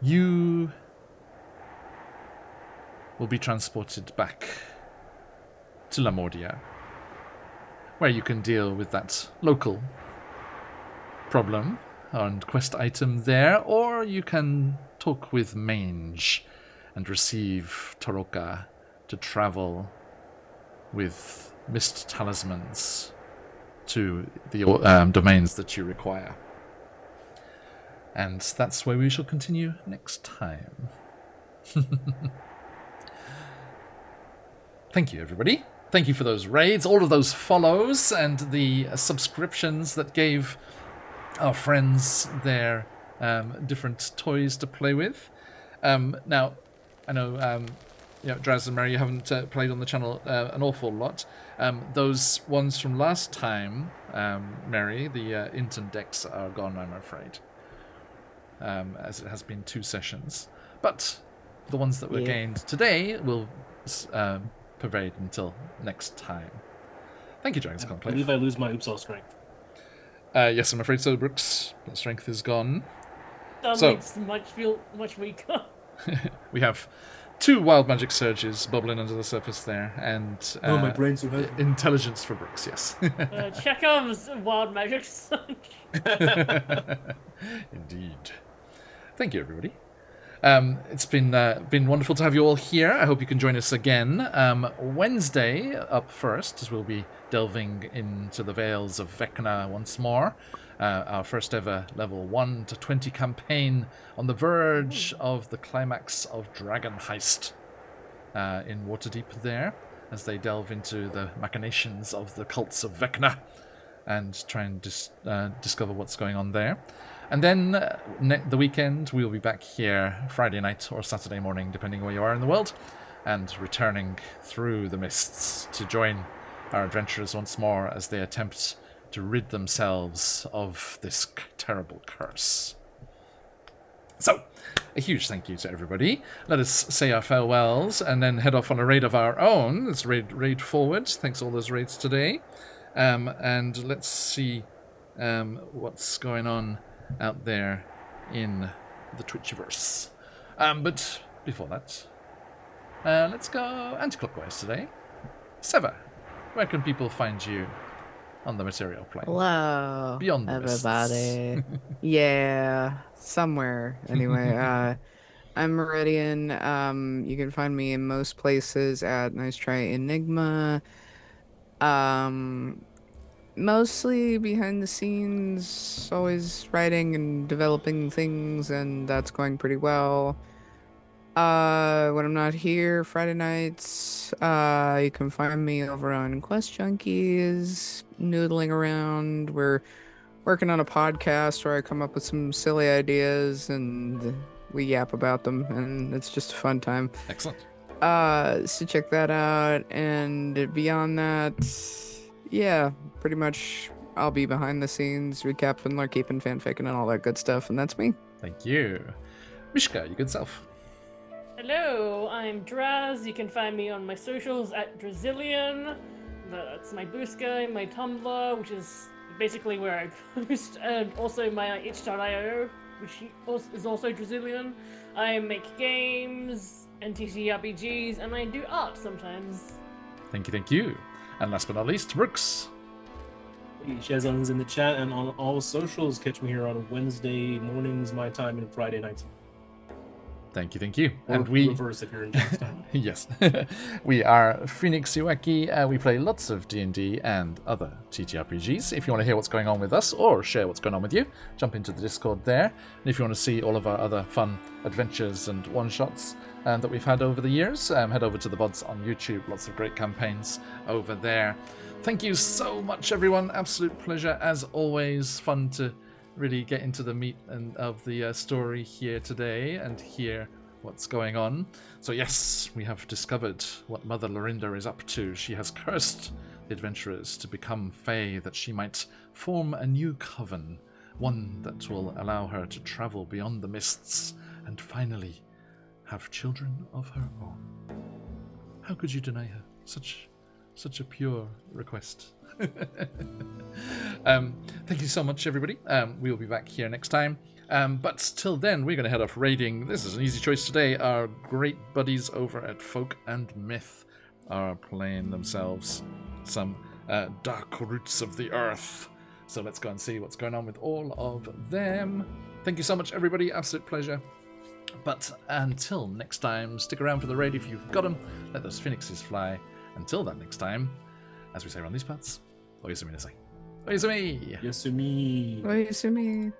You will be transported back to Lemordier, where you can deal with that local problem and quest item there, or you can talk with Mange and receive Toroka to travel with mist talismans to the domains that you require. And that's where we shall continue next time. Thank you, everybody. Thank you for those raids, all of those follows, and the subscriptions that gave our friends their different toys to play with. Now, I know, Draz and Mary, you haven't played on the channel an awful lot. Those ones from last time, Mary, the Inton decks are gone, I'm afraid. As it has been 2 sessions. But the ones that were gained today will pervade until next time. Thank you, Dragon's Conclave. I believe I lose my Upsal strength. Yes, I'm afraid so, Brooks. That strength is gone. That makes feel much weaker. We have 2 wild magic surges bubbling under the surface there, and my brain's so heavy. Intelligence for Brooks, yes. Chekhov's wild magic surge. Indeed. Thank you, everybody. It's been wonderful to have you all here. I hope you can join us again. Wednesday up first, as we'll be delving into the Vales of Vecna once more. Our first ever level 1 to 20 campaign on the verge of the climax of Dragon Heist in Waterdeep there, as they delve into the machinations of the cults of Vecna and try and discover what's going on there. And then the weekend, we'll be back here Friday night or Saturday morning, depending where you are in the world, and returning through the mists to join our adventurers once more as they attempt to rid themselves of this terrible curse. So, a huge thank you to everybody. Let us say our farewells and then head off on a raid of our own. Let's raid forward. Thanks all those raids today. And let's see what's going on out there in the Twitchiverse. But before that, let's go anti-clockwise today. Sever, where can people find you on the material plane? Hello, Beyond the everybody. Yeah, somewhere. Anyway, I'm Meridian. You can find me in most places at Nice Try Enigma. Mostly behind the scenes, always writing and developing things, and that's going pretty well. When I'm not here, Friday nights, you can find me over on QuestJunkies, noodling around. We're working on a podcast where I come up with some silly ideas and we yap about them, and it's just a fun time. Excellent. So check that out, and beyond that, yeah, pretty much I'll be behind the scenes, recapping, keeping fanficking, and all that good stuff, and that's me. Thank you. Mishka, your good self. Hello, I'm Draz. You can find me on my socials at Drazillion. That's my boost guy, my Tumblr, which is basically where I post, and also my itch.io, which is also Drazillion. I make games and TTRPGs, and I do art sometimes. Thank you. And last but not least, Brooks. Shazam's in the chat and on all socials. Catch me here on Wednesday mornings, my time, and Friday nights. Thank you. Or And we reverse if you're in Jamestown. yes, we are Phoenix Ueki. We play lots of D&D and other TTRPGs. If you want to hear what's going on with us or share what's going on with you, jump into the Discord there. And if you want to see all of our other fun adventures and one-shots that we've had over the years, head over to the VODs on YouTube. Lots of great campaigns over there. Thank you so much, everyone. Absolute pleasure as always. Fun to really get into the meat of the story here today and hear what's going on. So yes, we have discovered what Mother Lorinda is up to. She has cursed the adventurers to become Fae, that she might form a new coven, one that will allow her to travel beyond the mists and finally have children of her own. How could you deny her such a pure request? Thank you so much, everybody. We'll be back here next time. But till then, we're going to head off raiding. This is an easy choice today. Our great buddies over at Folk and Myth are playing themselves some Dark Roots of the Earth. So let's go and see what's going on with all of them. Thank you so much, everybody. Absolute pleasure. But until next time, stick around for the raid if you've got them. Let those phoenixes fly. Until that next time, as we say around these parts, Oyasumi nasai. Oyasumi! Yasumi. Oyasumi.